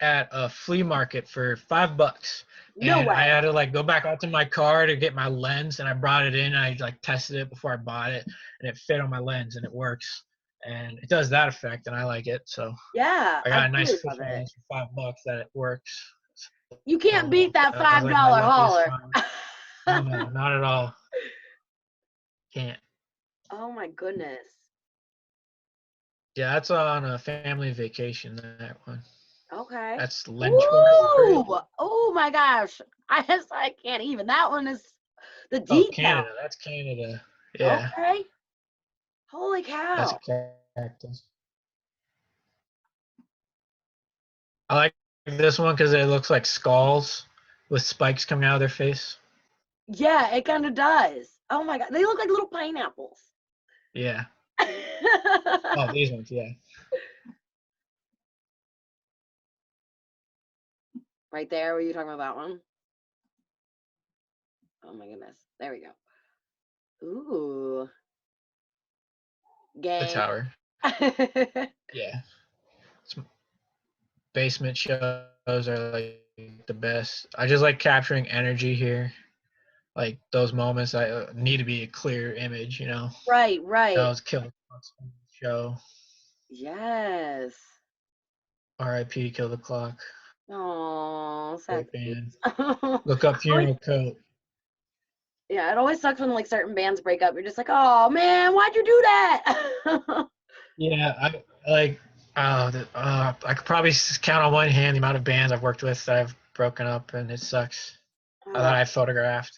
[SPEAKER 2] at a flea market for $5.
[SPEAKER 1] No
[SPEAKER 2] And I
[SPEAKER 1] way.
[SPEAKER 2] had to like go back out to my car to get my lens, and I brought it in. And I like tested it before I bought it, and it fit on my lens, and it works. And it does that effect, and I like it. So
[SPEAKER 1] Yeah,
[SPEAKER 2] I
[SPEAKER 1] I
[SPEAKER 2] got a nice
[SPEAKER 1] totally love
[SPEAKER 2] fishing
[SPEAKER 1] it.
[SPEAKER 2] lens for $5 that it works.
[SPEAKER 1] You can't
[SPEAKER 2] So
[SPEAKER 1] beat that
[SPEAKER 2] that was
[SPEAKER 1] five
[SPEAKER 2] like my
[SPEAKER 1] dollar
[SPEAKER 2] luckiest
[SPEAKER 1] hauler.
[SPEAKER 2] find. Oh no, not at all. Can't.
[SPEAKER 1] Oh my goodness.
[SPEAKER 2] Yeah, that's on a family vacation. That one.
[SPEAKER 1] Okay.
[SPEAKER 2] That's Lynchburg, right?
[SPEAKER 1] Ooh. Oh my gosh. I can't even. That one is the
[SPEAKER 2] Oh,
[SPEAKER 1] detail.
[SPEAKER 2] Canada. That's Canada. Yeah,
[SPEAKER 1] Okay. Holy
[SPEAKER 2] that's
[SPEAKER 1] cow.
[SPEAKER 2] a cactus. I like this one because it looks like skulls with spikes coming out of their face.
[SPEAKER 1] Yeah, it kind of does. Oh my god. They look like little pineapples.
[SPEAKER 2] Yeah. Oh, these ones. Yeah.
[SPEAKER 1] Right there. Were you talking about that one? Oh my goodness. There we go. Ooh.
[SPEAKER 2] The
[SPEAKER 1] Gang.
[SPEAKER 2] tower. Yeah. It's, basement shows are like the best. I just like capturing energy here. Like those moments, I need to be a clear image.
[SPEAKER 1] Right,
[SPEAKER 2] That
[SPEAKER 1] right.
[SPEAKER 2] was Kill show.
[SPEAKER 1] Yes.
[SPEAKER 2] R.I.P. Kill the Clock.
[SPEAKER 1] Oh, sad.
[SPEAKER 2] Great band.
[SPEAKER 1] Oh,
[SPEAKER 2] Look up Funeral Coat.
[SPEAKER 1] yeah, it always sucks when like certain bands break up. You're just like, oh man, why'd you do that?
[SPEAKER 2] Yeah, I like. I could probably count on one hand the amount of bands I've worked with that I've broken up, and it sucks. That
[SPEAKER 1] Oh,
[SPEAKER 2] I photographed.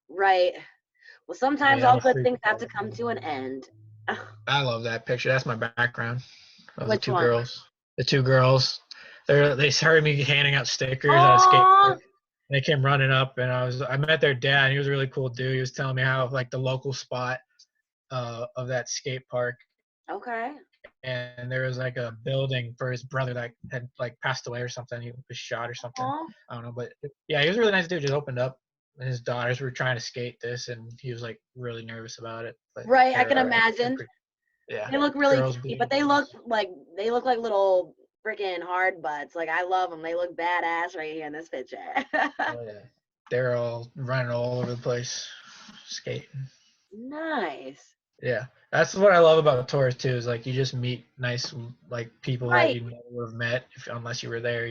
[SPEAKER 1] right. Well,
[SPEAKER 2] I
[SPEAKER 1] sometimes
[SPEAKER 2] mean, I'm
[SPEAKER 1] all
[SPEAKER 2] a
[SPEAKER 1] good
[SPEAKER 2] freak.
[SPEAKER 1] things have to come to an end.
[SPEAKER 2] I love that picture. That's my background of the
[SPEAKER 1] Which
[SPEAKER 2] two
[SPEAKER 1] one?
[SPEAKER 2] girls. The two girls. They heard me handing out stickers at a skate
[SPEAKER 1] Oh,
[SPEAKER 2] park. They came running up, and I met their dad. He was a really cool dude. He was telling me how like the local spot of that skate park,
[SPEAKER 1] okay.
[SPEAKER 2] and there was like a building for his brother that had like passed away or something. He was shot or something.
[SPEAKER 1] Oh,
[SPEAKER 2] I don't know, but yeah, he was a really nice dude. Just opened up. And his daughters were trying to skate this, and he was like really nervous about it. But
[SPEAKER 1] right. I can
[SPEAKER 2] they're all right. They're
[SPEAKER 1] imagine.
[SPEAKER 2] pretty. Yeah,
[SPEAKER 1] They look really
[SPEAKER 2] girls
[SPEAKER 1] cute, but
[SPEAKER 2] being girls.
[SPEAKER 1] they look like little freaking hard butts. Like I love them. They look badass right here in this picture.
[SPEAKER 2] Oh yeah, they're all running all over the place, skating.
[SPEAKER 1] Nice.
[SPEAKER 2] Yeah, that's what I love about tours too. Is like you just meet nice like people that
[SPEAKER 1] Right.
[SPEAKER 2] you never would have met unless you were there.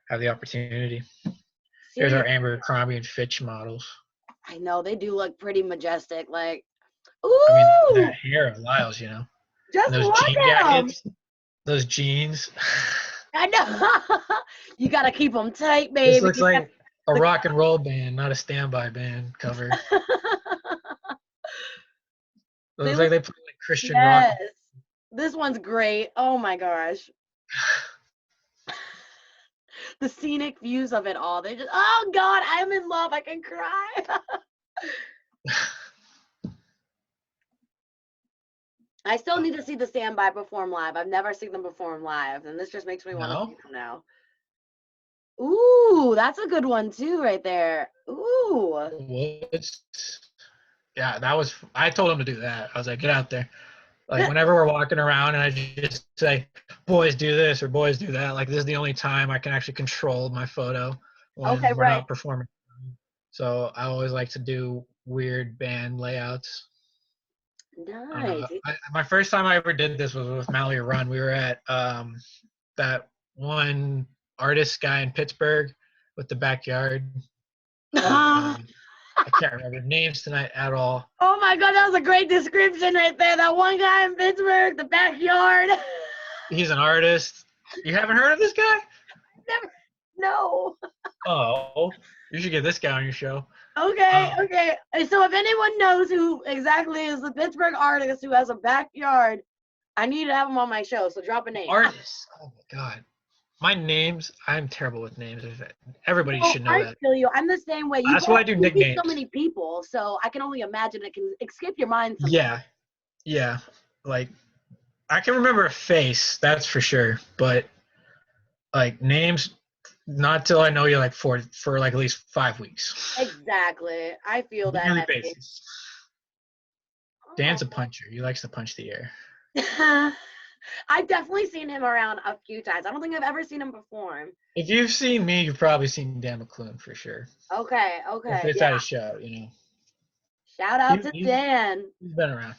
[SPEAKER 2] Have the opportunity. There's our
[SPEAKER 1] Seriously.
[SPEAKER 2] Abercrombie and Fitch models.
[SPEAKER 1] I know they do look pretty majestic. Like,
[SPEAKER 2] I mean, that
[SPEAKER 1] ooh,
[SPEAKER 2] hair of Lyle's, and
[SPEAKER 1] just
[SPEAKER 2] those
[SPEAKER 1] look
[SPEAKER 2] jean
[SPEAKER 1] at them.
[SPEAKER 2] jackets, those jeans.
[SPEAKER 1] I know. You got to keep them tight,
[SPEAKER 2] This
[SPEAKER 1] baby.
[SPEAKER 2] looks
[SPEAKER 1] You got
[SPEAKER 2] like a
[SPEAKER 1] the
[SPEAKER 2] rock and roll band, not a standby band cover. It
[SPEAKER 1] They
[SPEAKER 2] looks like
[SPEAKER 1] look
[SPEAKER 2] they play like Christian rock.
[SPEAKER 1] yes. This one's great. Oh my gosh. The scenic views of it all. They just oh god, I'm in love. I can cry. I still need to see the Standby perform live. I've never seen them perform live, and this just makes me want to see
[SPEAKER 2] No?
[SPEAKER 1] them now. Ooh, that's a good one too, right there. Ooh.
[SPEAKER 2] Woods. Yeah, I told him to do that. I was like, get out there. Like, whenever we're walking around and I just say, boys do this or boys do that, like, this is the only time I can actually control my photo
[SPEAKER 1] Okay,
[SPEAKER 2] when we're
[SPEAKER 1] right.
[SPEAKER 2] not performing. So I always like to do weird band layouts. I don't know.
[SPEAKER 1] Nice.
[SPEAKER 2] My first time I ever did this was with Mallory Run. We were at that one artist guy in Pittsburgh with the backyard. Um, I can't remember names tonight at all.
[SPEAKER 1] Oh my god, that was a great description right there. That one guy in Pittsburgh, the backyard.
[SPEAKER 2] He's an artist. You haven't heard of this guy?
[SPEAKER 1] Never. No.
[SPEAKER 2] Oh, you should get this guy on your show.
[SPEAKER 1] Okay, okay. So if anyone knows who exactly is the Pittsburgh artist who has a backyard, I need to have him on my show. So drop a name.
[SPEAKER 2] Artist. Oh my god. I'm terrible with names. Everybody
[SPEAKER 1] No,
[SPEAKER 2] should know
[SPEAKER 1] I
[SPEAKER 2] that.
[SPEAKER 1] feel you. I'm the same way.
[SPEAKER 2] That's why I do
[SPEAKER 1] You meet so
[SPEAKER 2] nicknames.
[SPEAKER 1] many people, so I can only imagine it can escape your mind sometimes.
[SPEAKER 2] Yeah. Yeah. Like, I can remember a face, that's for sure. But like names, not till I know you like for like at least 5 weeks.
[SPEAKER 1] Exactly. I feel that
[SPEAKER 2] Yearly
[SPEAKER 1] heavy.
[SPEAKER 2] basis. Dan's a puncher. He likes to punch the air.
[SPEAKER 1] I've definitely seen him around a few times. I don't think I've ever seen him perform.
[SPEAKER 2] If you've seen me, you've probably seen Dan McClune for sure.
[SPEAKER 1] Okay,
[SPEAKER 2] If
[SPEAKER 1] okay,
[SPEAKER 2] it's at a
[SPEAKER 1] yeah.
[SPEAKER 2] show, you know.
[SPEAKER 1] Shout out to
[SPEAKER 2] He's
[SPEAKER 1] Dan.
[SPEAKER 2] been around.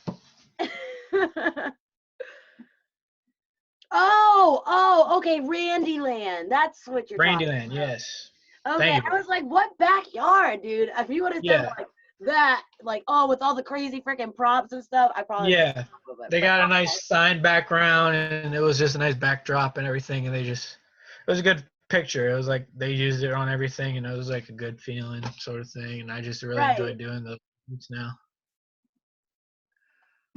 [SPEAKER 1] Oh, okay, Randy Land. That's what you're talking
[SPEAKER 2] Brandyland,
[SPEAKER 1] about.
[SPEAKER 2] yes.
[SPEAKER 1] Okay,
[SPEAKER 2] Thank you.
[SPEAKER 1] I was like, what backyard, dude? If you would have said
[SPEAKER 2] Yeah.
[SPEAKER 1] like that, like, oh, with all the crazy freaking props and stuff, I probably would
[SPEAKER 2] Yeah.
[SPEAKER 1] have of it.
[SPEAKER 2] They
[SPEAKER 1] But
[SPEAKER 2] got a nice sign background and it was just a nice backdrop and everything and it was a good picture. It was like they used it on everything and it was like a good feeling sort of thing and I just really
[SPEAKER 1] right.
[SPEAKER 2] enjoyed doing those now.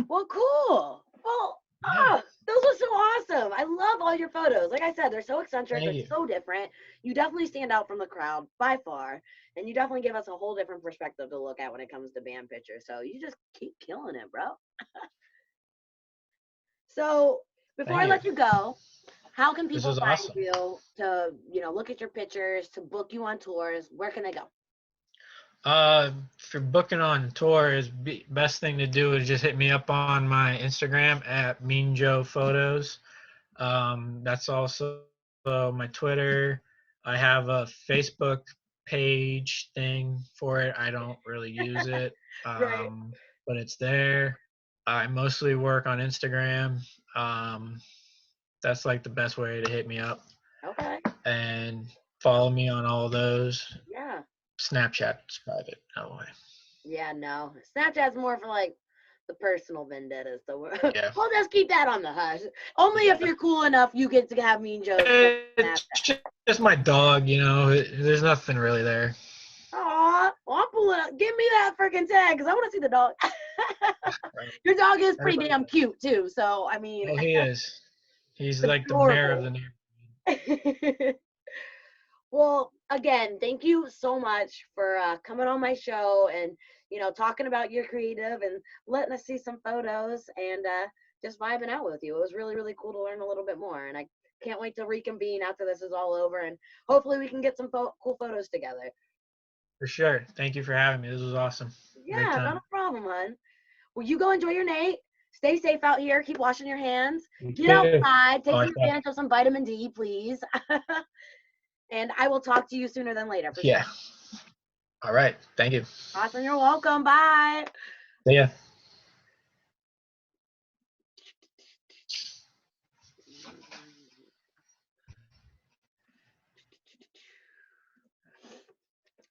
[SPEAKER 1] Well, cool. Well,
[SPEAKER 2] Yeah.
[SPEAKER 1] those are so awesome. I love all your photos. Like I said, they're so eccentric. They're
[SPEAKER 2] Thank you.
[SPEAKER 1] so different. You definitely stand out from the crowd by far. And you definitely give us a whole different perspective to look at when it comes to band pictures. So you just keep killing it, bro. So before I
[SPEAKER 2] Thank you.
[SPEAKER 1] let you go, how can
[SPEAKER 2] This
[SPEAKER 1] people
[SPEAKER 2] was
[SPEAKER 1] find
[SPEAKER 2] awesome.
[SPEAKER 1] you to, look at your pictures, to book you on tours? Where can they go?
[SPEAKER 2] For booking on tours, best thing to do is just hit me up on my Instagram at Mean Joe Photos. That's also my Twitter. I have a Facebook page thing for it. I don't really use it,
[SPEAKER 1] Right.
[SPEAKER 2] but it's there. I mostly work on Instagram. Um, that's like the best way to hit me up
[SPEAKER 1] Okay.
[SPEAKER 2] and follow me on all those.
[SPEAKER 1] Yeah.
[SPEAKER 2] Snapchat's private, no way.
[SPEAKER 1] Yeah, no. Snapchat's more for like the personal vendettas. So
[SPEAKER 2] Yeah.
[SPEAKER 1] we'll just keep that on the hush. Only if
[SPEAKER 2] Yeah.
[SPEAKER 1] you're cool enough, you get to have Mean Joe's
[SPEAKER 2] It's
[SPEAKER 1] Snapchat.
[SPEAKER 2] just my dog, you know. There's nothing really there.
[SPEAKER 1] Aw, well, I'm pulling up. Give me that freaking tag because I want to see the dog.
[SPEAKER 2] Right.
[SPEAKER 1] Your dog is pretty
[SPEAKER 2] Everybody
[SPEAKER 1] damn
[SPEAKER 2] does.
[SPEAKER 1] cute too. So I mean,
[SPEAKER 2] Oh, he is. He's like the mayor of
[SPEAKER 1] adorable.
[SPEAKER 2] the neighborhood.
[SPEAKER 1] Well, again, thank you so much for coming on my show and talking about your creative and letting us see some photos and just vibing out with you. It was really really cool to learn a little bit more, and I can't wait to reconvene after this is all over, and hopefully we can get some cool photos together.
[SPEAKER 2] For sure. Thank you for having me. This was awesome. Great
[SPEAKER 1] Yeah, not
[SPEAKER 2] time.
[SPEAKER 1] a problem, hun. Well, you go enjoy your night. Stay safe out here. Keep washing your hands.
[SPEAKER 2] You
[SPEAKER 1] Get
[SPEAKER 2] too.
[SPEAKER 1] outside.
[SPEAKER 2] Oh,
[SPEAKER 1] Take
[SPEAKER 2] I
[SPEAKER 1] some
[SPEAKER 2] thought,
[SPEAKER 1] advantage of some vitamin D, please. And I will talk to you sooner than later for sure.
[SPEAKER 2] yeah. All right. Thank you.
[SPEAKER 1] Awesome. You're welcome. Bye.
[SPEAKER 2] See ya.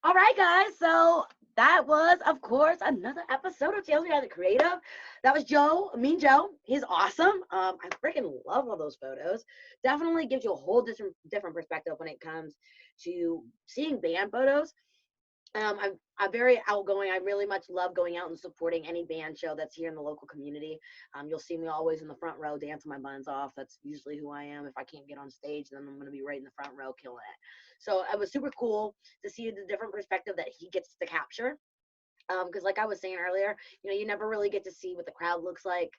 [SPEAKER 1] All right, guys. So that was, of course, another episode of Tales Behind the Creative. That was Joe, Mean Joe. He's awesome. I freaking love all those photos. Definitely gives you a whole different perspective when it comes to seeing band photos. I'm very outgoing. I really much love going out and supporting any band show that's here in the local community. You'll see me always in the front row dancing my buns off. That's usually who I am. If I can't get on stage, then I'm going to be right in the front row killing it. So it was super cool to see the different perspective that he gets to capture. Because like I was saying earlier, you never really get to see what the crowd looks like.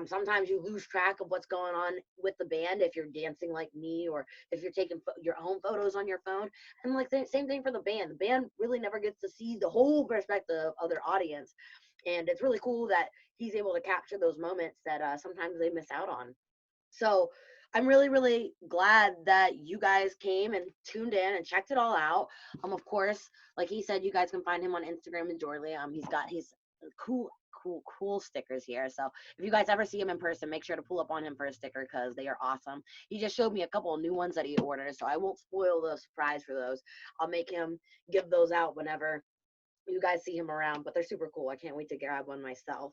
[SPEAKER 1] Sometimes you lose track of what's going on with the band if you're dancing like me, or if you're taking your own photos on your phone. And like the same thing for the band. The band really never gets to see the whole perspective of their audience, and it's really cool that he's able to capture those moments that sometimes they miss out on. So I'm really, really glad that you guys came and tuned in and checked it all out. Of course, like he said, you guys can find him on Instagram majorly. He's got his cool stickers here. So if you guys ever see him in person, make sure to pull up on him for a sticker because they are awesome. He just showed me a couple of new ones that he ordered, so I won't spoil the surprise for those. I'll make him give those out whenever you guys see him around, but they're super cool. I can't wait to grab one myself.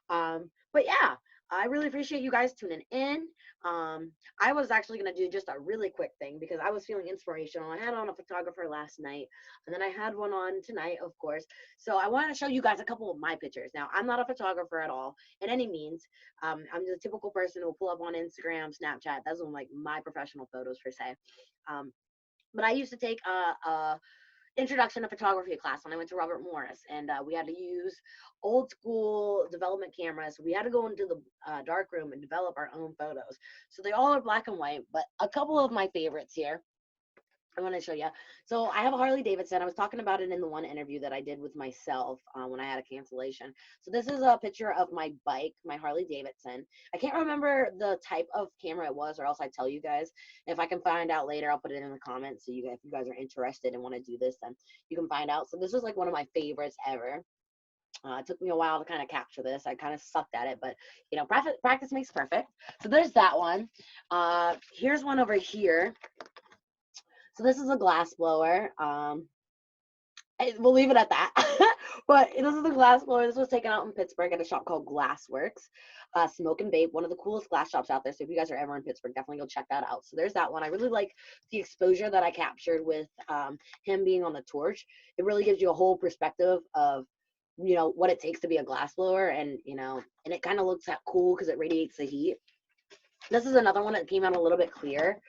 [SPEAKER 1] But yeah, I really appreciate you guys tuning in. I was actually going to do just a really quick thing because I was feeling inspirational. I had on a photographer last night, and then I had one on tonight, of course. So I wanted to show you guys a couple of my pictures. Now, I'm not a photographer at all in any means. I'm the typical person who will pull up on Instagram, Snapchat. Those are like my professional photos per se. Um, but I used to take a introduction to photography class when I went to Robert Morris, and we had to use old school development cameras. We had to go into the dark room and develop our own photos. So they all are black and white, but a couple of my favorites here I want to show you. So I have a Harley Davidson. I was talking about it in the one interview that I did with myself when I had a cancellation. So this is a picture of my bike, my Harley Davidson. I can't remember the type of camera it was, or else I'd tell you guys. If I can find out later, I'll put it in the comments. So if you guys are interested and want to do this, then you can find out. So this was like one of my favorites ever. It took me a while to kind of capture this. I kind of sucked at it, but practice makes perfect. So there's that one. Here's one over here. So this is a glass blower. We'll leave it at that. But this is a glass blower. This was taken out in Pittsburgh at a shop called Glassworks. Smoke and Vape, one of the coolest glass shops out there. So if you guys are ever in Pittsburgh, definitely go check that out. So there's that one. I really like the exposure that I captured with him being on the torch. It really gives you a whole perspective of what it takes to be a glass blower, and and it kind of looks that cool because it radiates the heat. This is another one that came out a little bit clear.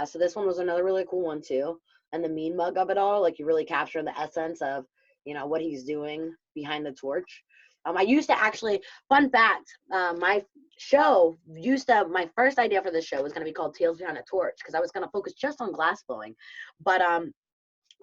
[SPEAKER 1] So this one was another really cool one too. And the mean mug of it all, like you really capture the essence of, what he's doing behind the torch. I used to actually, fun fact, my first idea for this show was going to be called Tales Behind the Torch, because I was going to focus just on glass blowing. But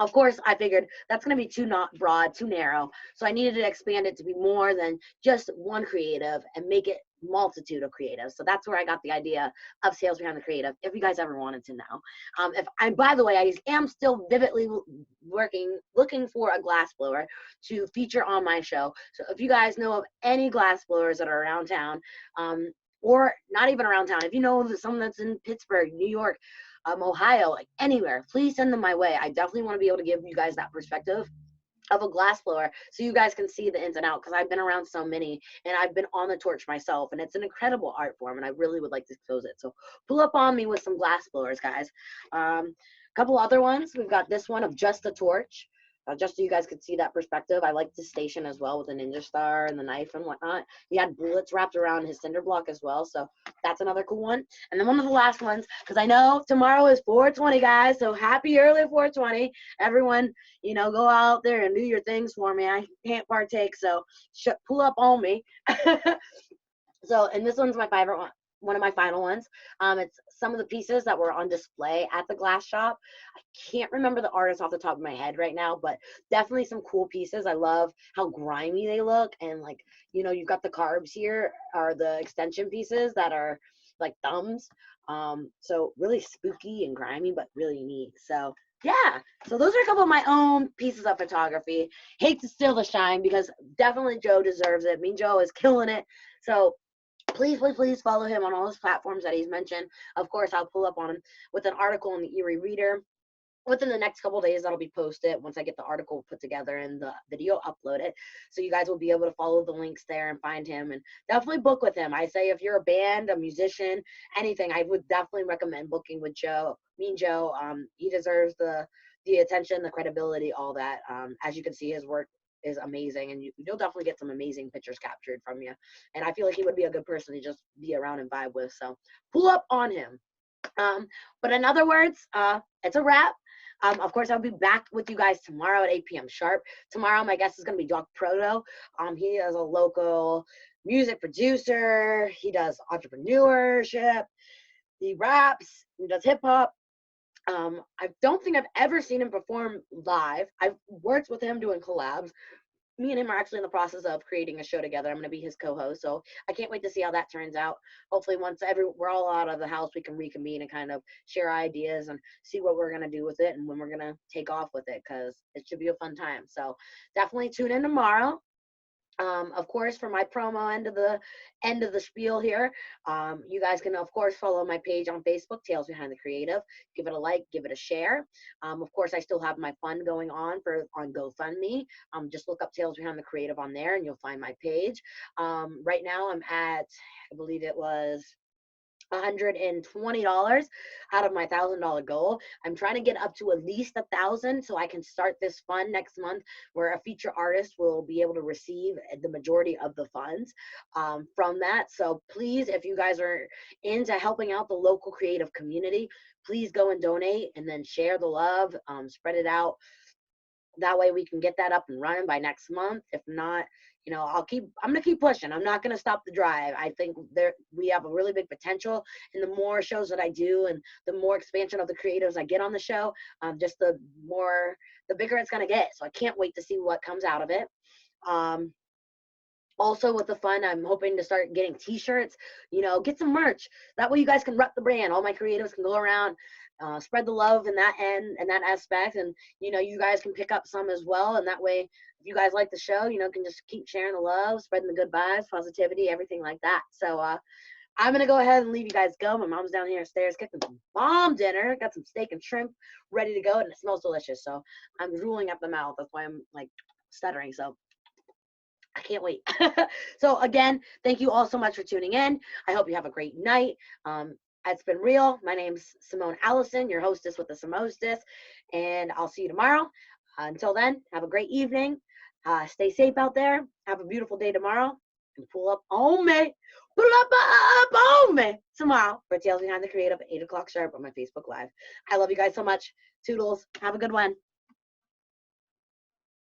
[SPEAKER 1] of course, I figured that's going to be too not broad, too narrow. So I needed to expand it to be more than just one creative and make it multitude of creatives. So that's where I got the idea of Sales Behind the Creative, if you guys ever wanted to know. By the way, I am still vividly looking for a glass blower to feature on my show. So if you guys know of any glass blowers that are around town, or not even around town, if you know someone that's in Pittsburgh, New York, Ohio, like anywhere, please send them my way. I definitely want to be able to give you guys that perspective of a glass blower so you guys can see the ins and outs, because I've been around so many and I've been on the torch myself, and it's an incredible art form and I really would like to expose it. So pull up on me with some glass blowers, guys. A couple other ones. We've got this one of just a torch. Just so you guys could see that perspective. I like the station as well with the ninja star and the knife and whatnot. He had bullets wrapped around his cinder block as well, so that's another cool one. And then one of the last ones, because I know tomorrow is 420, guys, so happy early 420. Everyone, go out there and do your things for me. I can't partake, so pull up on me. So, and this one's my favorite one of my final ones. It's some of the pieces that were on display at the glass shop. I can't remember the artist off the top of my head right now, but definitely some cool pieces. I love how grimy they look, and like, you've got the carbs here, or the extension pieces that are like thumbs. So really spooky and grimy, but really neat. So yeah, so those are a couple of my own pieces of photography. Hate to steal the shine, because definitely Joe deserves it. Mean Joe is killing it. So please, please, please follow him on all his platforms that he's mentioned. Of course, I'll pull up on him with an article in the Erie Reader. Within the next couple of days, that'll be posted once I get the article put together and the video uploaded. So you guys will be able to follow the links there and find him, and definitely book with him. I say if you're a band, a musician, anything, I would definitely recommend booking with Joe. Mean Joe. He deserves the attention, the credibility, all that. As you can see, his work is amazing, and you'll definitely get some amazing pictures captured from you. And I feel like he would be a good person to just be around and vibe with. So pull up on him. But in other words, it's a wrap. Of course, I'll be back with you guys tomorrow at 8 p.m. sharp. Tomorrow, my guest is going to be Doc Proto. He is a local music producer. He does entrepreneurship. He raps. He does hip hop. I don't think I've ever seen him perform live. I've worked with him doing collabs. Me and him are actually in the process of creating a show together. I'm going to be his co-host, so I can't wait to see how that turns out. Hopefully, once we're all out of the house, we can reconvene and kind of share ideas and see what we're going to do with it and when we're going to take off with it, because it should be a fun time. So definitely tune in tomorrow. Of course, for my promo end of the spiel here, you guys can of course follow my page on Facebook, Tales Behind the Creative. Give it a like, give it a share. Of course, I still have my fund going on GoFundMe. Just look up Tales Behind the Creative on there, and you'll find my page. Right now, I'm at, I believe it was $120 out of my $1,000 goal. I'm trying to get up to at least 1,000 so I can start this fund next month, where a feature artist will be able to receive the majority of the funds from that. So please, if you guys are into helping out the local creative community, please go and donate, and then share the love, spread it out. That way we can get that up and running by next month. If not, you know, I'm gonna keep pushing. I'm not gonna stop the drive. I think we have a really big potential, and the more shows that I do and the more expansion of the creatives I get on the show, just the bigger it's gonna get. So I can't wait to see what comes out of it. Also with the fun, I'm hoping to start getting t-shirts, you know, get some merch. That way you guys can rep the brand. All my creatives can go around, spread the love in that end and that aspect. And, you know, you guys can pick up some as well. And that way, if you guys like the show, you know, can just keep sharing the love, spreading the good vibes, positivity, everything like that. So I'm going to go ahead and leave you guys go. My mom's down here upstairs cooking some bomb dinner. Got some steak and shrimp ready to go, and it smells delicious. So I'm drooling up the mouth. That's why I'm like stuttering. So I can't wait. So again, thank you all so much for tuning in. I hope you have a great night. It's been real. My name's Simone Allison, your hostess with the Simostess, and I'll see you tomorrow. Until then, have a great evening. Stay safe out there. Have a beautiful day tomorrow. And pull up on me. Pull up on me tomorrow for Tales Behind the Creative at 8 o'clock sharp on my Facebook Live. I love you guys so much. Toodles. Have a good one.